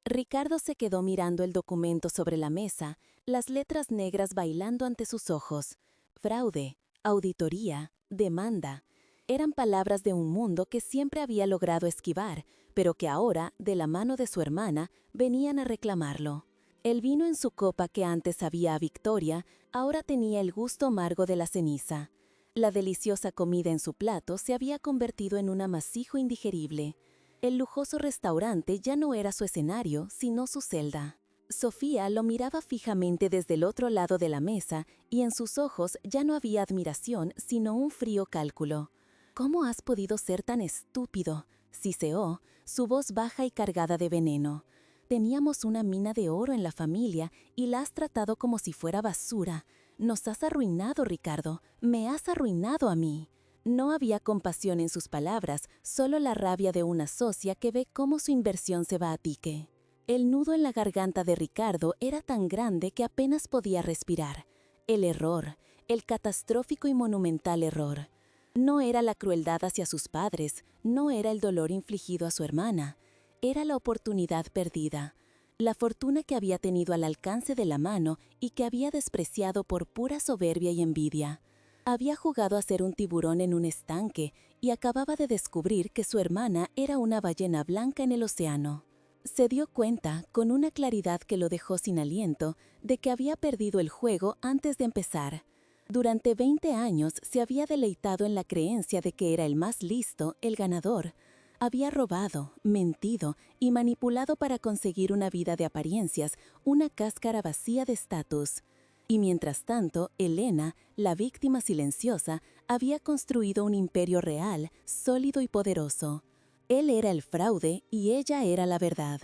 Ricardo se quedó mirando el documento sobre la mesa, las letras negras bailando ante sus ojos. Fraude, auditoría, demanda. Eran palabras de un mundo que siempre había logrado esquivar, pero que ahora, de la mano de su hermana, venían a reclamarlo. El vino en su copa que antes sabía a victoria, ahora tenía el gusto amargo de la ceniza. La deliciosa comida en su plato se había convertido en un amasijo indigerible. El lujoso restaurante ya no era su escenario, sino su celda. Sofía lo miraba fijamente desde el otro lado de la mesa y en sus ojos ya no había admiración, sino un frío cálculo. «¿Cómo has podido ser tan estúpido?», siseó, su voz baja y cargada de veneno. «Teníamos una mina de oro en la familia y la has tratado como si fuera basura. Nos has arruinado, Ricardo. Me has arruinado a mí». No había compasión en sus palabras, solo la rabia de una socia que ve cómo su inversión se va a pique. El nudo en la garganta de Ricardo era tan grande que apenas podía respirar. El error, el catastrófico y monumental error. No era la crueldad hacia sus padres, no era el dolor infligido a su hermana. Era la oportunidad perdida, la fortuna que había tenido al alcance de la mano y que había despreciado por pura soberbia y envidia. Había jugado a ser un tiburón en un estanque y acababa de descubrir que su hermana era una ballena blanca en el océano. Se dio cuenta, con una claridad que lo dejó sin aliento, de que había perdido el juego antes de empezar. Durante 20 años se había deleitado en la creencia de que era el más listo, el ganador. Había robado, mentido y manipulado para conseguir una vida de apariencias, una cáscara vacía de estatus. Y mientras tanto, Elena, la víctima silenciosa, había construido un imperio real, sólido y poderoso. Él era el fraude y ella era la verdad.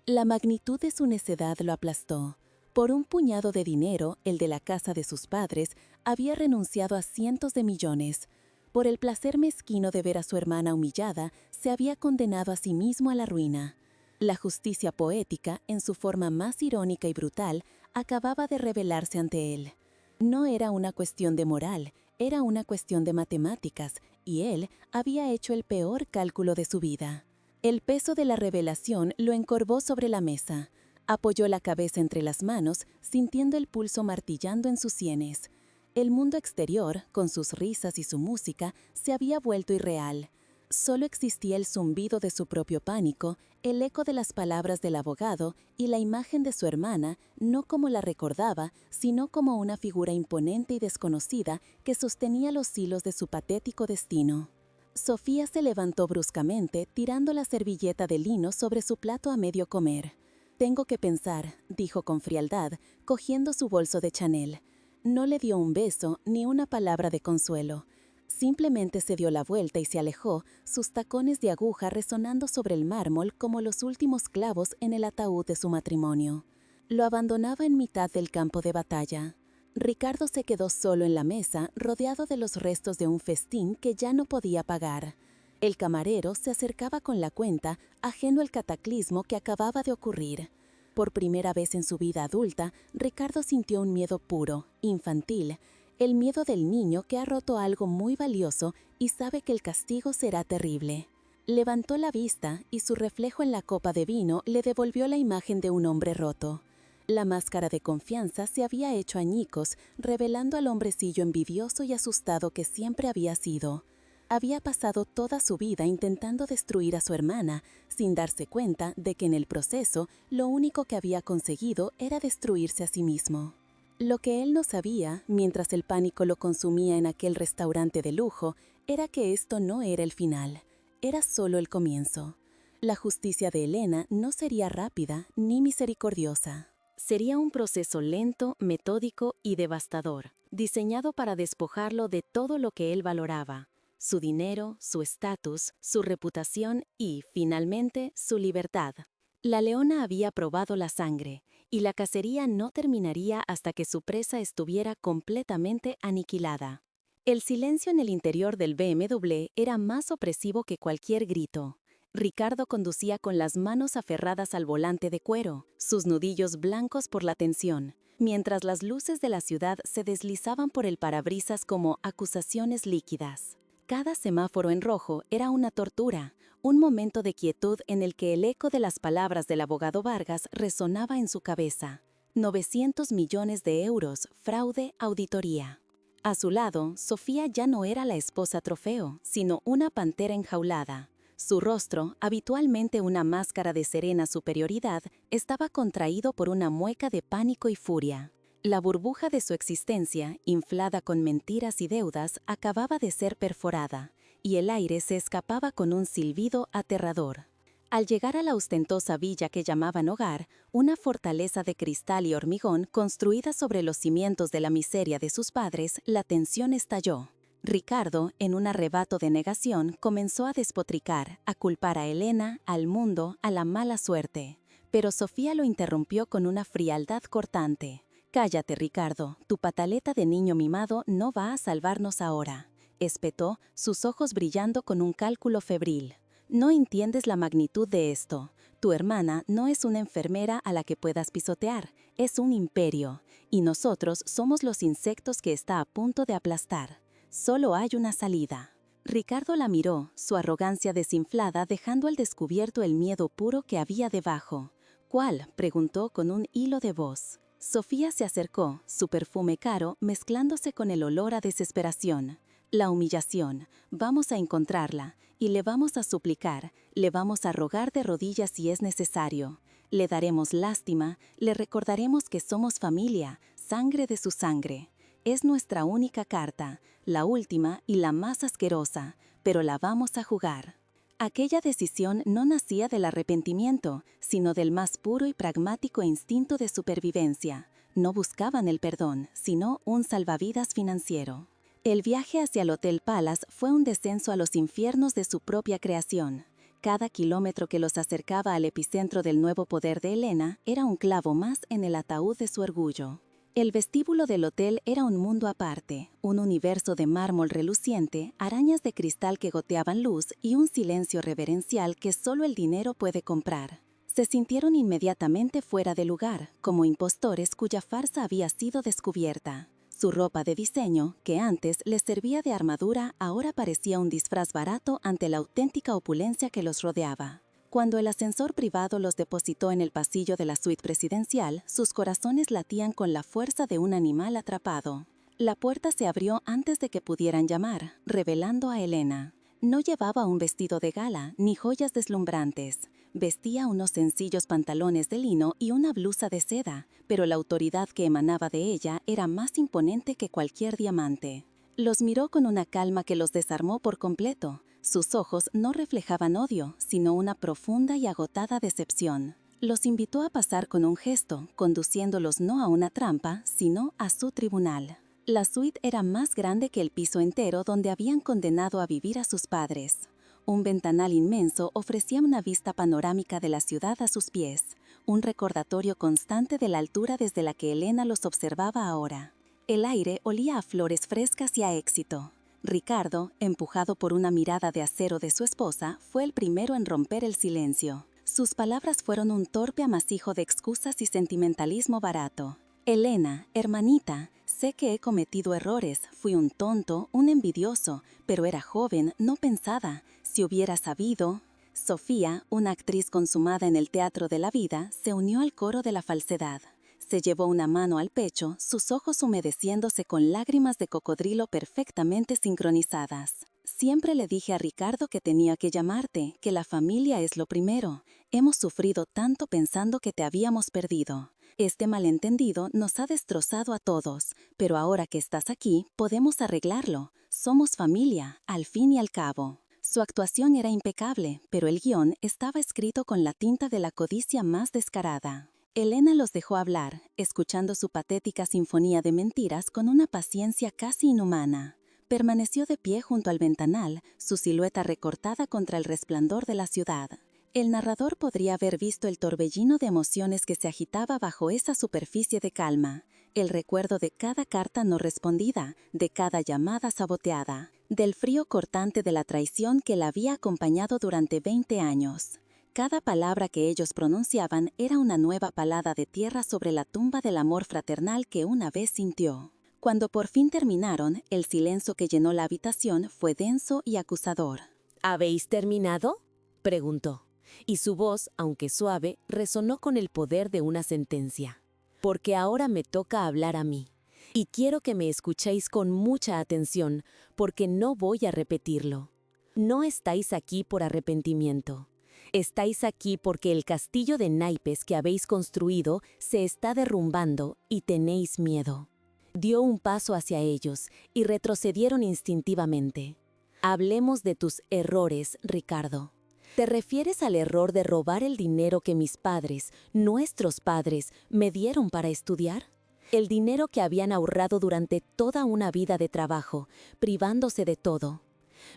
La magnitud de su necedad lo aplastó. Por un puñado de dinero, el de la casa de sus padres, había renunciado a cientos de millones. Por el placer mezquino de ver a su hermana humillada, se había condenado a sí mismo a la ruina. La justicia poética, en su forma más irónica y brutal, acababa de revelarse ante él. No era una cuestión de moral, era una cuestión de matemáticas, y él había hecho el peor cálculo de su vida. El peso de la revelación lo encorvó sobre la mesa. Apoyó la cabeza entre las manos, sintiendo el pulso martillando en sus sienes. El mundo exterior, con sus risas y su música, se había vuelto irreal. Solo existía el zumbido de su propio pánico, el eco de las palabras del abogado y la imagen de su hermana, no como la recordaba, sino como una figura imponente y desconocida que sostenía los hilos de su patético destino. Sofía se levantó bruscamente, tirando la servilleta de lino sobre su plato a medio comer. «Tengo que pensar», dijo con frialdad, cogiendo su bolso de Chanel. No le dio un beso ni una palabra de consuelo. Simplemente se dio la vuelta y se alejó, sus tacones de aguja resonando sobre el mármol como los últimos clavos en el ataúd de su matrimonio. Lo abandonaba en mitad del campo de batalla. Ricardo se quedó solo en la mesa, rodeado de los restos de un festín que ya no podía pagar. El camarero se acercaba con la cuenta, ajeno al cataclismo que acababa de ocurrir. Por primera vez en su vida adulta, Ricardo sintió un miedo puro, infantil, el miedo del niño que ha roto algo muy valioso y sabe que el castigo será terrible. Levantó la vista y su reflejo en la copa de vino le devolvió la imagen de un hombre roto. La máscara de confianza se había hecho añicos, revelando al hombrecillo envidioso y asustado que siempre había sido. Había pasado toda su vida intentando destruir a su hermana, sin darse cuenta de que en el proceso lo único que había conseguido era destruirse a sí mismo. Lo que él no sabía, mientras el pánico lo consumía en aquel restaurante de lujo, era que esto no era el final, era solo el comienzo. La justicia de Elena no sería rápida ni misericordiosa. Sería un proceso lento, metódico y devastador, diseñado para despojarlo de todo lo que él valoraba: su dinero, su estatus, su reputación y, finalmente, su libertad. La leona había probado la sangre, y la cacería no terminaría hasta que su presa estuviera completamente aniquilada. El silencio en el interior del BMW era más opresivo que cualquier grito. Ricardo conducía con las manos aferradas al volante de cuero, sus nudillos blancos por la tensión, mientras las luces de la ciudad se deslizaban por el parabrisas como acusaciones líquidas. Cada semáforo en rojo era una tortura, un momento de quietud en el que el eco de las palabras del abogado Vargas resonaba en su cabeza. 900 millones de euros, fraude, auditoría. A su lado, Sofía ya no era la esposa trofeo, sino una pantera enjaulada. Su rostro, habitualmente una máscara de serena superioridad, estaba contraído por una mueca de pánico y furia. La burbuja de su existencia, inflada con mentiras y deudas, acababa de ser perforada, y el aire se escapaba con un silbido aterrador. Al llegar a la ostentosa villa que llamaban hogar, una fortaleza de cristal y hormigón construida sobre los cimientos de la miseria de sus padres, la tensión estalló. Ricardo, en un arrebato de negación, comenzó a despotricar, a culpar a Elena, al mundo, a la mala suerte. Pero Sofía lo interrumpió con una frialdad cortante. «Cállate, Ricardo, tu pataleta de niño mimado no va a salvarnos ahora», espetó, sus ojos brillando con un cálculo febril. «No entiendes la magnitud de esto. Tu hermana no es una enfermera a la que puedas pisotear, es un imperio, y nosotros somos los insectos que está a punto de aplastar. Solo hay una salida». Ricardo la miró, su arrogancia desinflada dejando al descubierto el miedo puro que había debajo. «¿Cuál?», preguntó con un hilo de voz. Sofía se acercó, su perfume caro mezclándose con el olor a desesperación. «La humillación. Vamos a encontrarla, y le vamos a suplicar, le vamos a rogar de rodillas si es necesario. Le daremos lástima, le recordaremos que somos familia, sangre de su sangre. Es nuestra única carta, la última y la más asquerosa, pero la vamos a jugar». Aquella decisión no nacía del arrepentimiento, sino del más puro y pragmático instinto de supervivencia. No buscaban el perdón, sino un salvavidas financiero. El viaje hacia el Hotel Palace fue un descenso a los infiernos de su propia creación. Cada kilómetro que los acercaba al epicentro del nuevo poder de Elena era un clavo más en el ataúd de su orgullo. El vestíbulo del hotel era un mundo aparte, un universo de mármol reluciente, arañas de cristal que goteaban luz y un silencio reverencial que solo el dinero puede comprar. Se sintieron inmediatamente fuera de lugar, como impostores cuya farsa había sido descubierta. Su ropa de diseño, que antes les servía de armadura, ahora parecía un disfraz barato ante la auténtica opulencia que los rodeaba. Cuando el ascensor privado los depositó en el pasillo de la suite presidencial, sus corazones latían con la fuerza de un animal atrapado. La puerta se abrió antes de que pudieran llamar, revelando a Elena. No llevaba un vestido de gala ni joyas deslumbrantes. Vestía unos sencillos pantalones de lino y una blusa de seda, pero la autoridad que emanaba de ella era más imponente que cualquier diamante. Los miró con una calma que los desarmó por completo. Sus ojos no reflejaban odio, sino una profunda y agotada decepción. Los invitó a pasar con un gesto, conduciéndolos no a una trampa, sino a su tribunal. La suite era más grande que el piso entero donde habían condenado a vivir a sus padres. Un ventanal inmenso ofrecía una vista panorámica de la ciudad a sus pies, un recordatorio constante de la altura desde la que Elena los observaba ahora. El aire olía a flores frescas y a éxito. Ricardo, empujado por una mirada de acero de su esposa, fue el primero en romper el silencio. Sus palabras fueron un torpe amasijo de excusas y sentimentalismo barato. Elena, hermanita, sé que he cometido errores, fui un tonto, un envidioso, pero era joven, no pensada. Si hubiera sabido... Sofía, una actriz consumada en el teatro de la vida, se unió al coro de la falsedad. Se llevó una mano al pecho, sus ojos humedeciéndose con lágrimas de cocodrilo perfectamente sincronizadas. Siempre le dije a Ricardo que tenía que llamarte, que la familia es lo primero. Hemos sufrido tanto pensando que te habíamos perdido. Este malentendido nos ha destrozado a todos, pero ahora que estás aquí, podemos arreglarlo. Somos familia, al fin y al cabo. Su actuación era impecable, pero el guión estaba escrito con la tinta de la codicia más descarada. Elena los dejó hablar, escuchando su patética sinfonía de mentiras con una paciencia casi inhumana. Permaneció de pie junto al ventanal, su silueta recortada contra el resplandor de la ciudad. El narrador podría haber visto el torbellino de emociones que se agitaba bajo esa superficie de calma, el recuerdo de cada carta no respondida, de cada llamada saboteada, del frío cortante de la traición que la había acompañado durante 20 años. Cada palabra que ellos pronunciaban era una nueva palada de tierra sobre la tumba del amor fraternal que una vez sintió. Cuando por fin terminaron, el silencio que llenó la habitación fue denso y acusador. ¿Habéis terminado?, preguntó, y su voz, aunque suave, resonó con el poder de una sentencia. Porque ahora me toca hablar a mí, y quiero que me escuchéis con mucha atención, porque no voy a repetirlo. No estáis aquí por arrepentimiento. Estáis aquí porque el castillo de naipes que habéis construido se está derrumbando y tenéis miedo. Dio un paso hacia ellos y retrocedieron instintivamente. Hablemos de tus errores, Ricardo. ¿Te refieres al error de robar el dinero que mis padres, nuestros padres, me dieron para estudiar? El dinero que habían ahorrado durante toda una vida de trabajo, privándose de todo.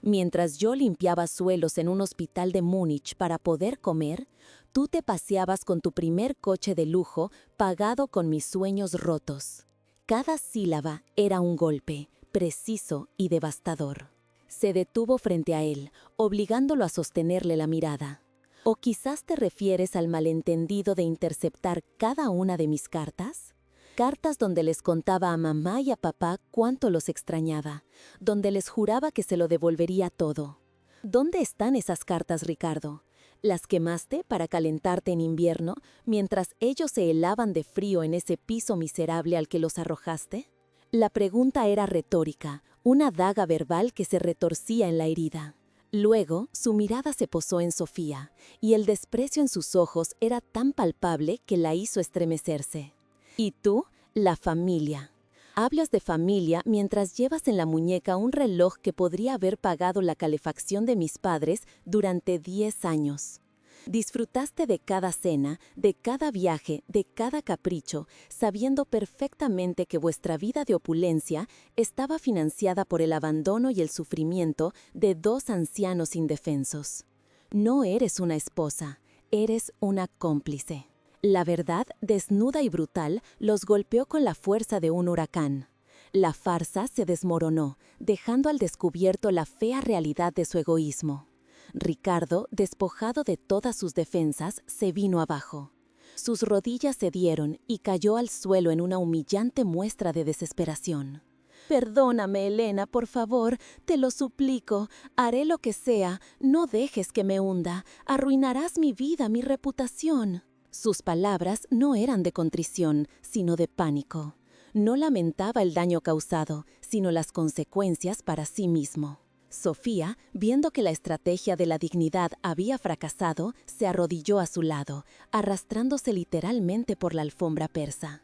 Mientras yo limpiaba suelos en un hospital de Múnich para poder comer, tú te paseabas con tu primer coche de lujo pagado con mis sueños rotos. Cada sílaba era un golpe, preciso y devastador. Se detuvo frente a él, obligándolo a sostenerle la mirada. ¿O quizás te refieres al malentendido de interceptar cada una de mis cartas? Cartas donde les contaba a mamá y a papá cuánto los extrañaba, donde les juraba que se lo devolvería todo. ¿Dónde están esas cartas, Ricardo? ¿Las quemaste para calentarte en invierno, mientras ellos se helaban de frío en ese piso miserable al que los arrojaste? La pregunta era retórica, una daga verbal que se retorcía en la herida. Luego, su mirada se posó en Sofía, y el desprecio en sus ojos era tan palpable que la hizo estremecerse. Y tú, la familia. Hablas de familia mientras llevas en la muñeca un reloj que podría haber pagado la calefacción de mis padres durante 10 años. Disfrutaste de cada cena, de cada viaje, de cada capricho, sabiendo perfectamente que vuestra vida de opulencia estaba financiada por el abandono y el sufrimiento de 2 ancianos indefensos. No eres una esposa, eres una cómplice. La verdad, desnuda y brutal, los golpeó con la fuerza de un huracán. La farsa se desmoronó, dejando al descubierto la fea realidad de su egoísmo. Ricardo, despojado de todas sus defensas, se vino abajo. Sus rodillas cedieron y cayó al suelo en una humillante muestra de desesperación. «Perdóname, Elena, por favor, te lo suplico. Haré lo que sea. No dejes que me hunda. Arruinarás mi vida, mi reputación». Sus palabras no eran de contrición, sino de pánico. No lamentaba el daño causado, sino las consecuencias para sí mismo. Sofía, viendo que la estrategia de la dignidad había fracasado, se arrodilló a su lado, arrastrándose literalmente por la alfombra persa.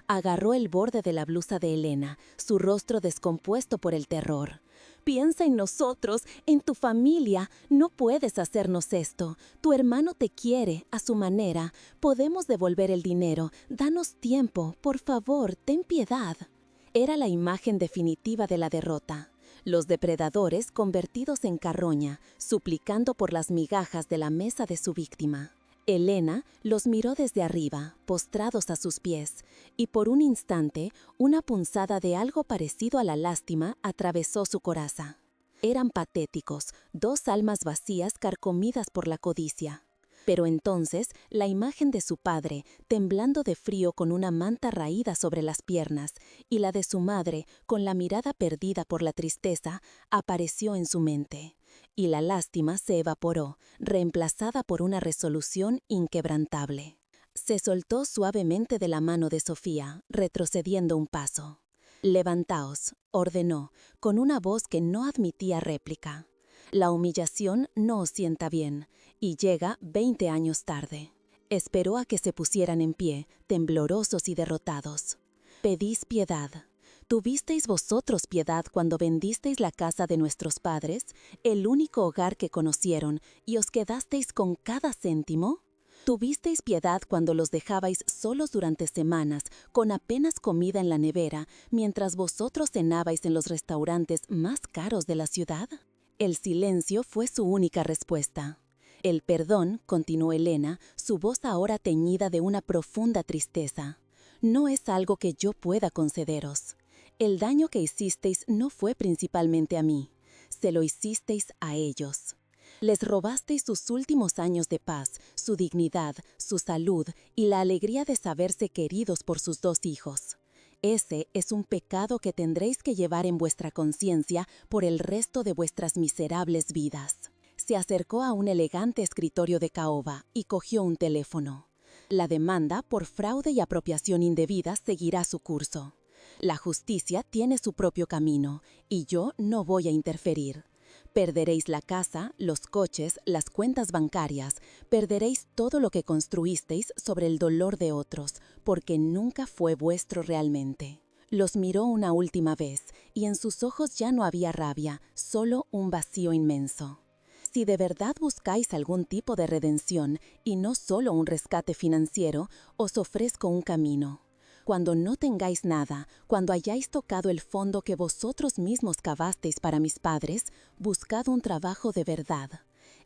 Agarró el borde de la blusa de Elena, su rostro descompuesto por el terror. Piensa en nosotros, en tu familia. No puedes hacernos esto. Tu hermano te quiere, a su manera. Podemos devolver el dinero. Danos tiempo, por favor, ten piedad. Era la imagen definitiva de la derrota. Los depredadores convertidos en carroña, suplicando por las migajas de la mesa de su víctima. Elena los miró desde arriba, postrados a sus pies, y por un instante, una punzada de algo parecido a la lástima atravesó su coraza. Eran patéticos, dos almas vacías carcomidas por la codicia. Pero entonces, la imagen de su padre, temblando de frío con una manta raída sobre las piernas, y la de su madre, con la mirada perdida por la tristeza, apareció en su mente. Y la lástima se evaporó, reemplazada por una resolución inquebrantable. Se soltó suavemente de la mano de Sofía, retrocediendo un paso. «Levantaos», ordenó, con una voz que no admitía réplica. «La humillación no os sienta bien, y llega 20 años tarde». Esperó a que se pusieran en pie, temblorosos y derrotados. «Pedís piedad. ¿Tuvisteis vosotros piedad cuando vendisteis la casa de nuestros padres, el único hogar que conocieron, y os quedasteis con cada céntimo? ¿Tuvisteis piedad cuando los dejabais solos durante semanas, con apenas comida en la nevera, mientras vosotros cenabais en los restaurantes más caros de la ciudad?» El silencio fue su única respuesta. «El perdón», continuó Elena, su voz ahora teñida de una profunda tristeza, «no es algo que yo pueda concederos. El daño que hicisteis no fue principalmente a mí, se lo hicisteis a ellos. Les robasteis sus últimos años de paz, su dignidad, su salud y la alegría de saberse queridos por sus 2 hijos. Ese es un pecado que tendréis que llevar en vuestra conciencia por el resto de vuestras miserables vidas». Se acercó a un elegante escritorio de caoba y cogió un teléfono. «La demanda por fraude y apropiación indebida seguirá su curso. La justicia tiene su propio camino, y yo no voy a interferir. Perderéis la casa, los coches, las cuentas bancarias, perderéis todo lo que construisteis sobre el dolor de otros, porque nunca fue vuestro realmente». Los miró una última vez, y en sus ojos ya no había rabia, solo un vacío inmenso. «Si de verdad buscáis algún tipo de redención, y no solo un rescate financiero, os ofrezco un camino. Cuando no tengáis nada, cuando hayáis tocado el fondo que vosotros mismos cavasteis para mis padres, buscad un trabajo de verdad.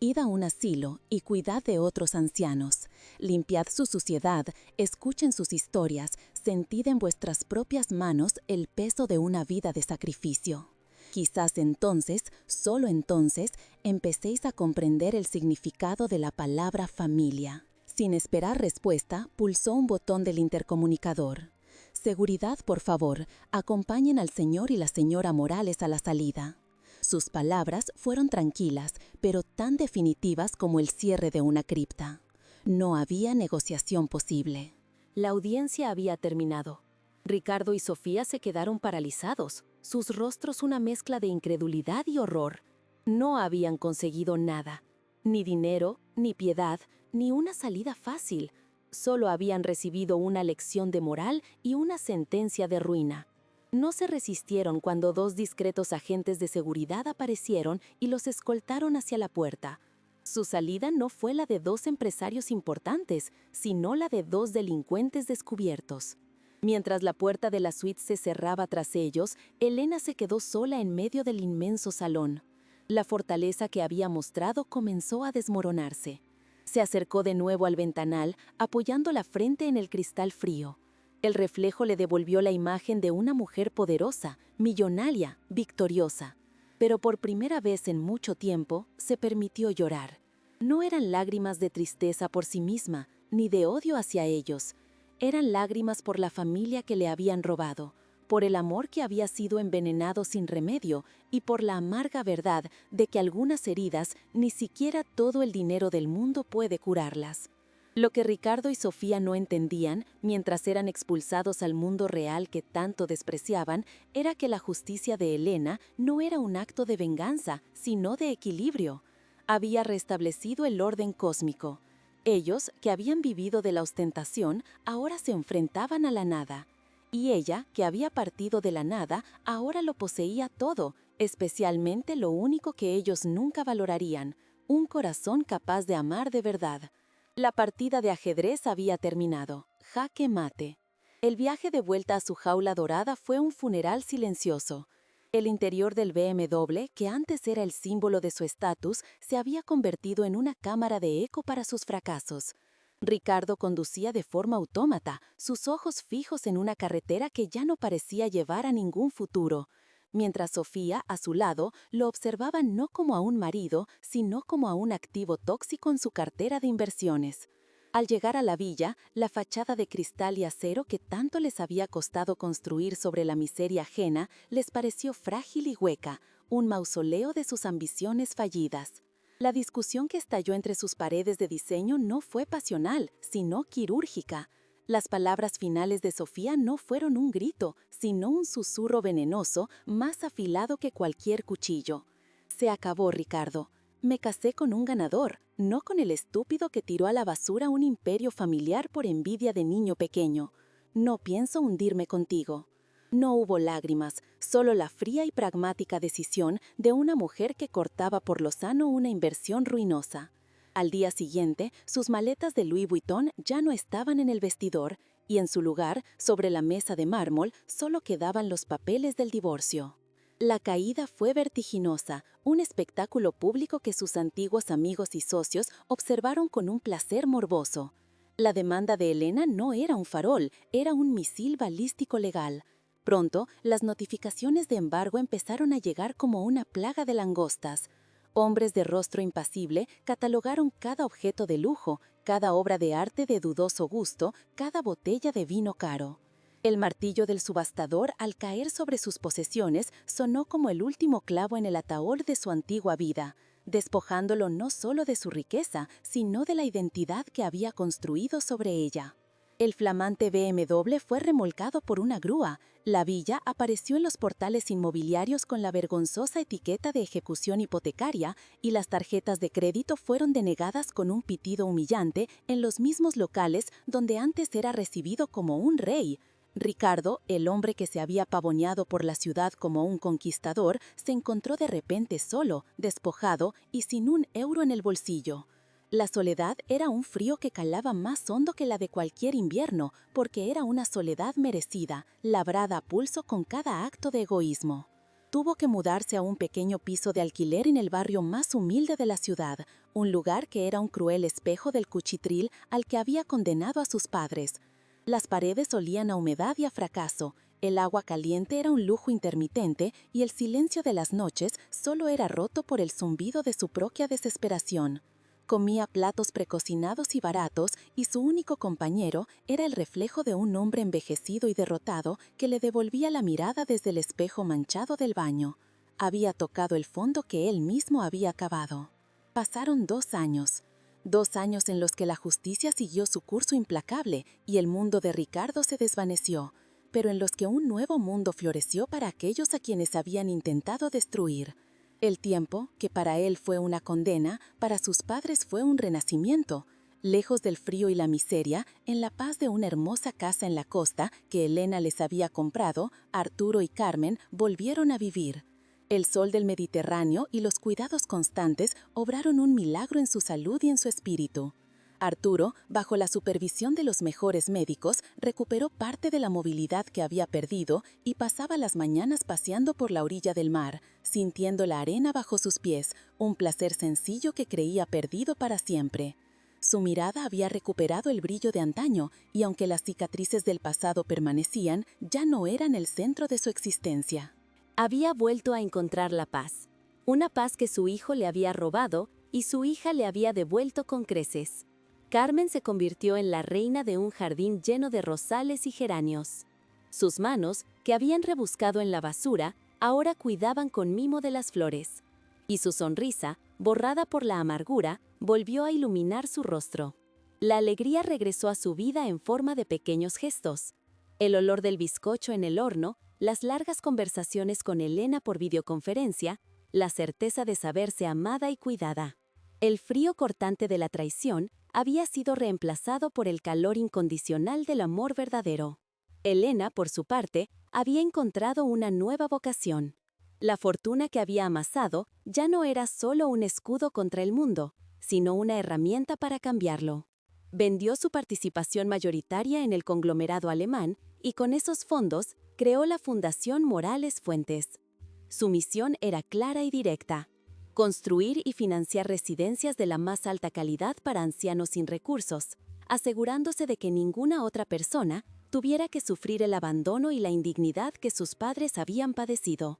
Id a un asilo y cuidad de otros ancianos. Limpiad su suciedad, escuchen sus historias, sentid en vuestras propias manos el peso de una vida de sacrificio. Quizás entonces, solo entonces, empecéis a comprender el significado de la palabra familia». Sin esperar respuesta, pulsó un botón del intercomunicador. «Seguridad, por favor, acompañen al señor y la señora Morales a la salida». Sus palabras fueron tranquilas, pero tan definitivas como el cierre de una cripta. No había negociación posible. La audiencia había terminado. Ricardo y Sofía se quedaron paralizados, sus rostros una mezcla de incredulidad y horror. No habían conseguido nada, ni dinero, ni piedad, ni una salida fácil. Solo habían recibido una lección de moral y una sentencia de ruina. No se resistieron cuando 2 discretos agentes de seguridad aparecieron y los escoltaron hacia la puerta. Su salida no fue la de 2 empresarios importantes, sino la de 2 delincuentes descubiertos. Mientras la puerta de la suite se cerraba tras ellos, Elena se quedó sola en medio del inmenso salón. La fortaleza que había mostrado comenzó a desmoronarse. Se acercó de nuevo al ventanal, apoyando la frente en el cristal frío. El reflejo le devolvió la imagen de una mujer poderosa, millonaria, victoriosa. Pero por primera vez en mucho tiempo, se permitió llorar. No eran lágrimas de tristeza por sí misma, ni de odio hacia ellos. Eran lágrimas por la familia que le habían robado, por el amor que había sido envenenado sin remedio y por la amarga verdad de que algunas heridas ni siquiera todo el dinero del mundo puede curarlas. Lo que Ricardo y Sofía no entendían, mientras eran expulsados al mundo real que tanto despreciaban, era que la justicia de Elena no era un acto de venganza, sino de equilibrio. Había restablecido el orden cósmico. Ellos, que habían vivido de la ostentación, ahora se enfrentaban a la nada. Y ella, que había partido de la nada, ahora lo poseía todo, especialmente lo único que ellos nunca valorarían, un corazón capaz de amar de verdad. La partida de ajedrez había terminado. Jaque mate. El viaje de vuelta a su jaula dorada fue un funeral silencioso. El interior del BMW, que antes era el símbolo de su estatus, se había convertido en una cámara de eco para sus fracasos. Ricardo conducía de forma autómata, sus ojos fijos en una carretera que ya no parecía llevar a ningún futuro, mientras Sofía, a su lado, lo observaba no como a un marido, sino como a un activo tóxico en su cartera de inversiones. Al llegar a la villa, la fachada de cristal y acero que tanto les había costado construir sobre la miseria ajena les pareció frágil y hueca, un mausoleo de sus ambiciones fallidas. La discusión que estalló entre sus paredes de diseño no fue pasional, sino quirúrgica. Las palabras finales de Sofía no fueron un grito, sino un susurro venenoso más afilado que cualquier cuchillo. Se acabó, Ricardo. Me casé con un ganador, no con el estúpido que tiró a la basura un imperio familiar por envidia de niño pequeño. No pienso hundirme contigo. No hubo lágrimas, solo la fría y pragmática decisión de una mujer que cortaba por lo sano una inversión ruinosa. Al día siguiente, sus maletas de Louis Vuitton ya no estaban en el vestidor y en su lugar, sobre la mesa de mármol, solo quedaban los papeles del divorcio. La caída fue vertiginosa, un espectáculo público que sus antiguos amigos y socios observaron con un placer morboso. La demanda de Elena no era un farol, era un misil balístico legal. Pronto, las notificaciones de embargo empezaron a llegar como una plaga de langostas. Hombres de rostro impasible catalogaron cada objeto de lujo, cada obra de arte de dudoso gusto, cada botella de vino caro. El martillo del subastador, al caer sobre sus posesiones, sonó como el último clavo en el ataúd de su antigua vida, despojándolo no solo de su riqueza, sino de la identidad que había construido sobre ella. El flamante BMW fue remolcado por una grúa. La villa apareció en los portales inmobiliarios con la vergonzosa etiqueta de ejecución hipotecaria y las tarjetas de crédito fueron denegadas con un pitido humillante en los mismos locales donde antes era recibido como un rey. Ricardo, el hombre que se había pavoneado por la ciudad como un conquistador, se encontró de repente solo, despojado y sin un euro en el bolsillo. La soledad era un frío que calaba más hondo que la de cualquier invierno, porque era una soledad merecida, labrada a pulso con cada acto de egoísmo. Tuvo que mudarse a un pequeño piso de alquiler en el barrio más humilde de la ciudad, un lugar que era un cruel espejo del cuchitril al que había condenado a sus padres. Las paredes olían a humedad y a fracaso, el agua caliente era un lujo intermitente y el silencio de las noches solo era roto por el zumbido de su propia desesperación. Comía platos precocinados y baratos y su único compañero era el reflejo de un hombre envejecido y derrotado que le devolvía la mirada desde el espejo manchado del baño. Había tocado el fondo que él mismo había cavado. Pasaron 2 años. 2 años en los que la justicia siguió su curso implacable y el mundo de Ricardo se desvaneció, pero en los que un nuevo mundo floreció para aquellos a quienes habían intentado destruir. El tiempo, que para él fue una condena, para sus padres fue un renacimiento. Lejos del frío y la miseria, en la paz de una hermosa casa en la costa que Elena les había comprado, Arturo y Carmen volvieron a vivir. El sol del Mediterráneo y los cuidados constantes obraron un milagro en su salud y en su espíritu. Arturo, bajo la supervisión de los mejores médicos, recuperó parte de la movilidad que había perdido y pasaba las mañanas paseando por la orilla del mar, sintiendo la arena bajo sus pies, un placer sencillo que creía perdido para siempre. Su mirada había recuperado el brillo de antaño y aunque las cicatrices del pasado permanecían, ya no eran el centro de su existencia. Había vuelto a encontrar la paz, una paz que su hijo le había robado y su hija le había devuelto con creces. Carmen se convirtió en la reina de un jardín lleno de rosales y geranios. Sus manos, que habían rebuscado en la basura, ahora cuidaban con mimo de las flores. Y su sonrisa, borrada por la amargura, volvió a iluminar su rostro. La alegría regresó a su vida en forma de pequeños gestos. El olor del bizcocho en el horno, las largas conversaciones con Elena por videoconferencia, la certeza de saberse amada y cuidada. El frío cortante de la traición había sido reemplazado por el calor incondicional del amor verdadero. Elena, por su parte, había encontrado una nueva vocación. La fortuna que había amasado ya no era solo un escudo contra el mundo, sino una herramienta para cambiarlo. Vendió su participación mayoritaria en el conglomerado alemán y con esos fondos creó la Fundación Morales Fuentes. Su misión era clara y directa: construir y financiar residencias de la más alta calidad para ancianos sin recursos, asegurándose de que ninguna otra persona tuviera que sufrir el abandono y la indignidad que sus padres habían padecido.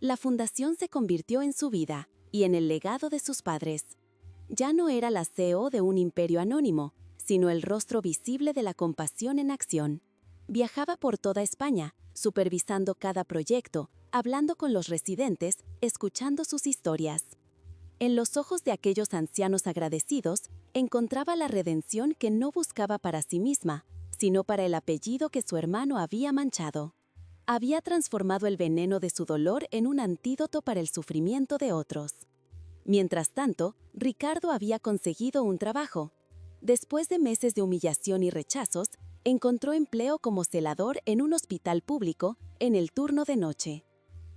La fundación se convirtió en su vida y en el legado de sus padres. Ya no era la CEO de un imperio anónimo, sino el rostro visible de la compasión en acción. Viajaba por toda España, supervisando cada proyecto, hablando con los residentes, escuchando sus historias. En los ojos de aquellos ancianos agradecidos, encontraba la redención que no buscaba para sí misma, sino para el apellido que su hermano había manchado. Había transformado el veneno de su dolor en un antídoto para el sufrimiento de otros. Mientras tanto, Ricardo había conseguido un trabajo. Después de meses de humillación y rechazos, encontró empleo como celador en un hospital público en el turno de noche.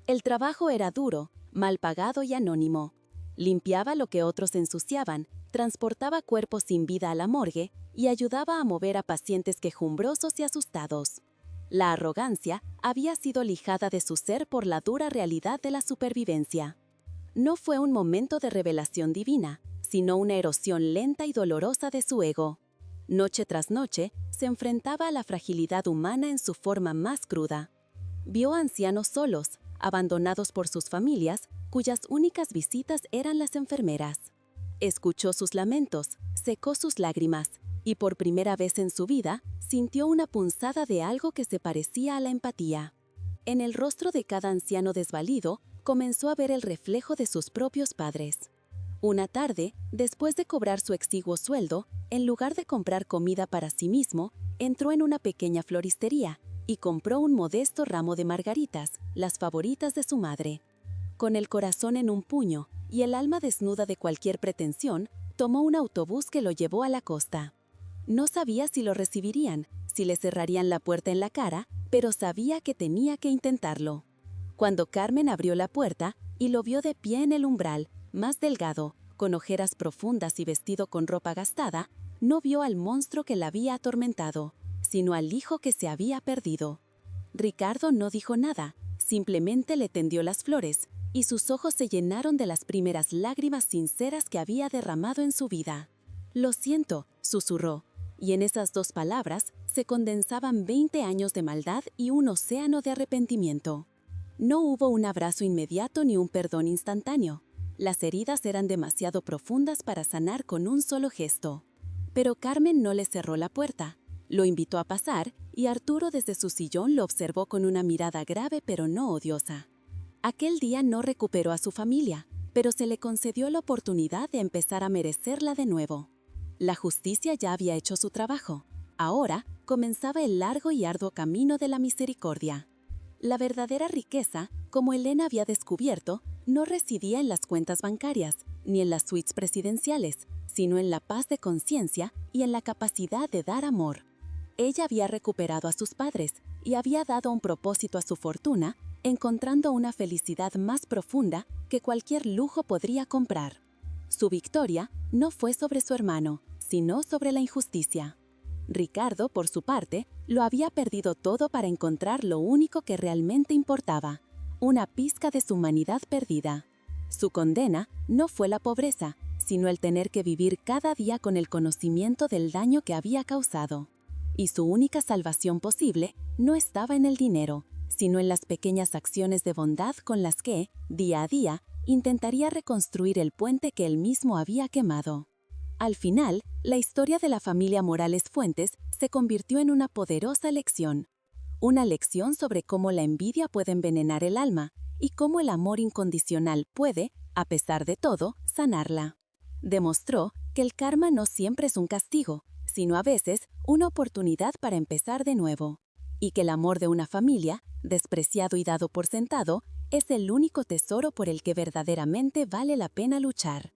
El trabajo era duro, mal pagado y anónimo. Limpiaba lo que otros ensuciaban, transportaba cuerpos sin vida a la morgue y ayudaba a mover a pacientes quejumbrosos y asustados. La arrogancia había sido lijada de su ser por la dura realidad de la supervivencia. No fue un momento de revelación divina, sino una erosión lenta y dolorosa de su ego. Noche tras noche, se enfrentaba a la fragilidad humana en su forma más cruda. Vio a ancianos solos, abandonados por sus familias, cuyas únicas visitas eran las enfermeras. Escuchó sus lamentos, secó sus lágrimas, y por primera vez en su vida sintió una punzada de algo que se parecía a la empatía. En el rostro de cada anciano desvalido comenzó a ver el reflejo de sus propios padres. Una tarde, después de cobrar su exiguo sueldo, en lugar de comprar comida para sí mismo, entró en una pequeña floristería y compró un modesto ramo de margaritas, las favoritas de su madre. Con el corazón en un puño y el alma desnuda de cualquier pretensión, tomó un autobús que lo llevó a la costa. No sabía si lo recibirían, si le cerrarían la puerta en la cara, pero sabía que tenía que intentarlo. Cuando Carmen abrió la puerta y lo vio de pie en el umbral, más delgado, con ojeras profundas y vestido con ropa gastada, no vio al monstruo que la había atormentado, sino al hijo que se había perdido. Ricardo no dijo nada, simplemente le tendió las flores, y sus ojos se llenaron de las primeras lágrimas sinceras que había derramado en su vida. «Lo siento», susurró, y en esas dos palabras se condensaban 20 años de maldad y un océano de arrepentimiento. No hubo un abrazo inmediato ni un perdón instantáneo. Las heridas eran demasiado profundas para sanar con un solo gesto. Pero Carmen no le cerró la puerta. Lo invitó a pasar y Arturo desde su sillón lo observó con una mirada grave pero no odiosa. Aquel día no recuperó a su familia, pero se le concedió la oportunidad de empezar a merecerla de nuevo. La justicia ya había hecho su trabajo. Ahora comenzaba el largo y arduo camino de la misericordia. La verdadera riqueza, como Elena había descubierto, no residía en las cuentas bancarias, ni en las suites presidenciales, sino en la paz de conciencia y en la capacidad de dar amor. Ella había recuperado a sus padres y había dado un propósito a su fortuna, encontrando una felicidad más profunda que cualquier lujo podría comprar. Su victoria no fue sobre su hermano, sino sobre la injusticia. Ricardo, por su parte, lo había perdido todo para encontrar lo único que realmente importaba: una pizca de su humanidad perdida. Su condena no fue la pobreza, sino el tener que vivir cada día con el conocimiento del daño que había causado. Y su única salvación posible no estaba en el dinero, sino en las pequeñas acciones de bondad con las que, día a día, intentaría reconstruir el puente que él mismo había quemado. Al final, la historia de la familia Morales Fuentes se convirtió en una poderosa lección. Una lección sobre cómo la envidia puede envenenar el alma y cómo el amor incondicional puede, a pesar de todo, sanarla. Demostró que el karma no siempre es un castigo, sino a veces una oportunidad para empezar de nuevo. Y que el amor de una familia, despreciado y dado por sentado, es el único tesoro por el que verdaderamente vale la pena luchar.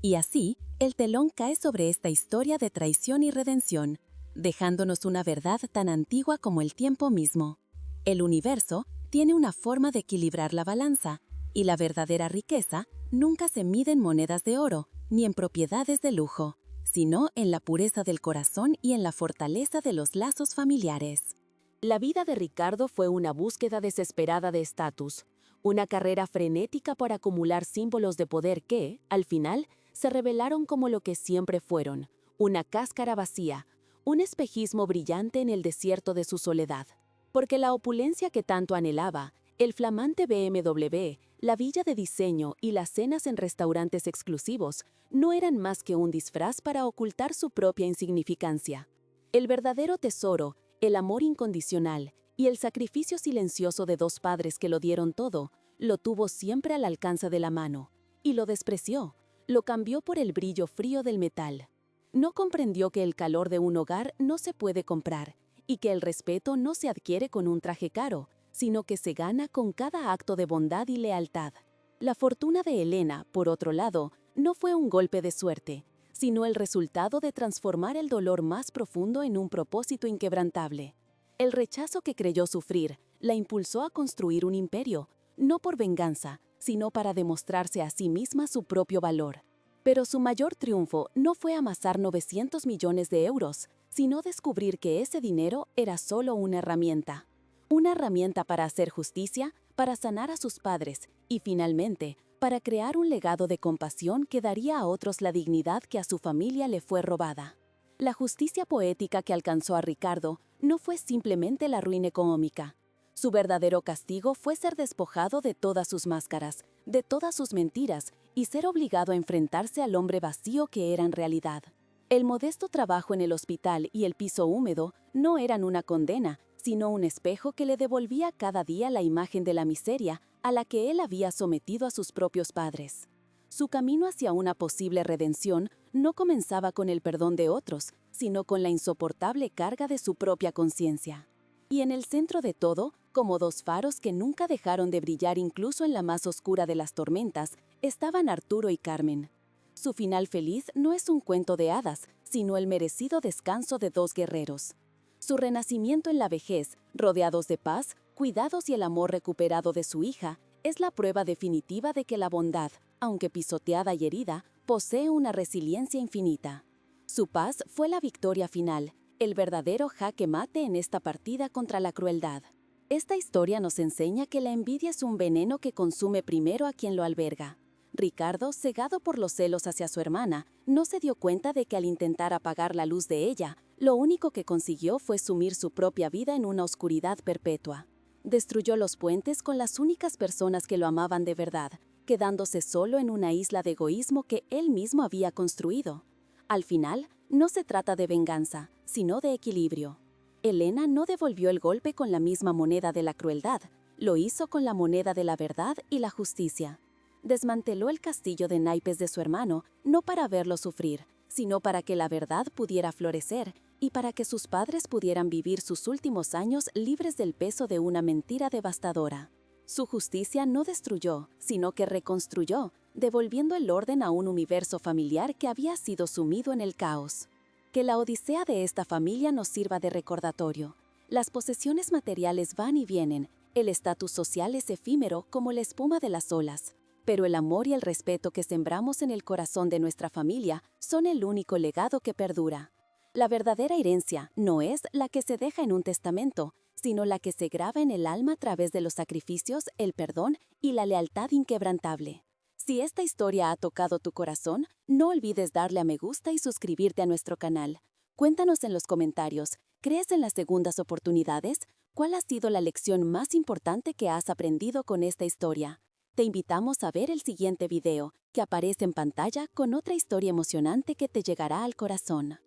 Y así, el telón cae sobre esta historia de traición y redención, dejándonos una verdad tan antigua como el tiempo mismo. El universo tiene una forma de equilibrar la balanza, y la verdadera riqueza nunca se mide en monedas de oro ni en propiedades de lujo, sino en la pureza del corazón y en la fortaleza de los lazos familiares. La vida de Ricardo fue una búsqueda desesperada de estatus, una carrera frenética por acumular símbolos de poder que, al final, se revelaron como lo que siempre fueron, una cáscara vacía, un espejismo brillante en el desierto de su soledad. Porque la opulencia que tanto anhelaba, el flamante BMW, la villa de diseño y las cenas en restaurantes exclusivos no eran más que un disfraz para ocultar su propia insignificancia. El verdadero tesoro, el amor incondicional y el sacrificio silencioso de dos padres que lo dieron todo, lo tuvo siempre al alcance de la mano, y lo despreció, lo cambió por el brillo frío del metal. No comprendió que el calor de un hogar no se puede comprar, y que el respeto no se adquiere con un traje caro, sino que se gana con cada acto de bondad y lealtad. La fortuna de Elena, por otro lado, no fue un golpe de suerte, sino el resultado de transformar el dolor más profundo en un propósito inquebrantable. El rechazo que creyó sufrir la impulsó a construir un imperio, no por venganza, sino para demostrarse a sí misma su propio valor. Pero su mayor triunfo no fue amasar 900 millones de euros, sino descubrir que ese dinero era solo una herramienta. Una herramienta para hacer justicia, para sanar a sus padres y, finalmente, para crear un legado de compasión que daría a otros la dignidad que a su familia le fue robada. La justicia poética que alcanzó a Ricardo no fue simplemente la ruina económica. Su verdadero castigo fue ser despojado de todas sus máscaras, de todas sus mentiras y ser obligado a enfrentarse al hombre vacío que era en realidad. El modesto trabajo en el hospital y el piso húmedo no eran una condena, sino un espejo que le devolvía cada día la imagen de la miseria a la que él había sometido a sus propios padres. Su camino hacia una posible redención no comenzaba con el perdón de otros, sino con la insoportable carga de su propia conciencia. Y en el centro de todo, como dos faros que nunca dejaron de brillar incluso en la más oscura de las tormentas, estaban Arturo y Carmen. Su final feliz no es un cuento de hadas, sino el merecido descanso de dos guerreros. Su renacimiento en la vejez, rodeados de paz, cuidados y el amor recuperado de su hija, es la prueba definitiva de que la bondad, aunque pisoteada y herida, posee una resiliencia infinita. Su paz fue la victoria final, el verdadero jaque mate en esta partida contra la crueldad. Esta historia nos enseña que la envidia es un veneno que consume primero a quien lo alberga. Ricardo, cegado por los celos hacia su hermana, no se dio cuenta de que al intentar apagar la luz de ella, lo único que consiguió fue sumir su propia vida en una oscuridad perpetua. Destruyó los puentes con las únicas personas que lo amaban de verdad, quedándose solo en una isla de egoísmo que él mismo había construido. Al final, no se trata de venganza, sino de equilibrio. Elena no devolvió el golpe con la misma moneda de la crueldad, lo hizo con la moneda de la verdad y la justicia. Desmanteló el castillo de naipes de su hermano, no para verlo sufrir, sino para que la verdad pudiera florecer y para que sus padres pudieran vivir sus últimos años libres del peso de una mentira devastadora. Su justicia no destruyó, sino que reconstruyó, devolviendo el orden a un universo familiar que había sido sumido en el caos. Que la odisea de esta familia nos sirva de recordatorio. Las posesiones materiales van y vienen, el estatus social es efímero como la espuma de las olas. Pero el amor y el respeto que sembramos en el corazón de nuestra familia son el único legado que perdura. La verdadera herencia no es la que se deja en un testamento, sino la que se graba en el alma a través de los sacrificios, el perdón y la lealtad inquebrantable. Si esta historia ha tocado tu corazón, no olvides darle a me gusta y suscribirte a nuestro canal. Cuéntanos en los comentarios, ¿crees en las segundas oportunidades? ¿Cuál ha sido la lección más importante que has aprendido con esta historia? Te invitamos a ver el siguiente video, que aparece en pantalla con otra historia emocionante que te llegará al corazón.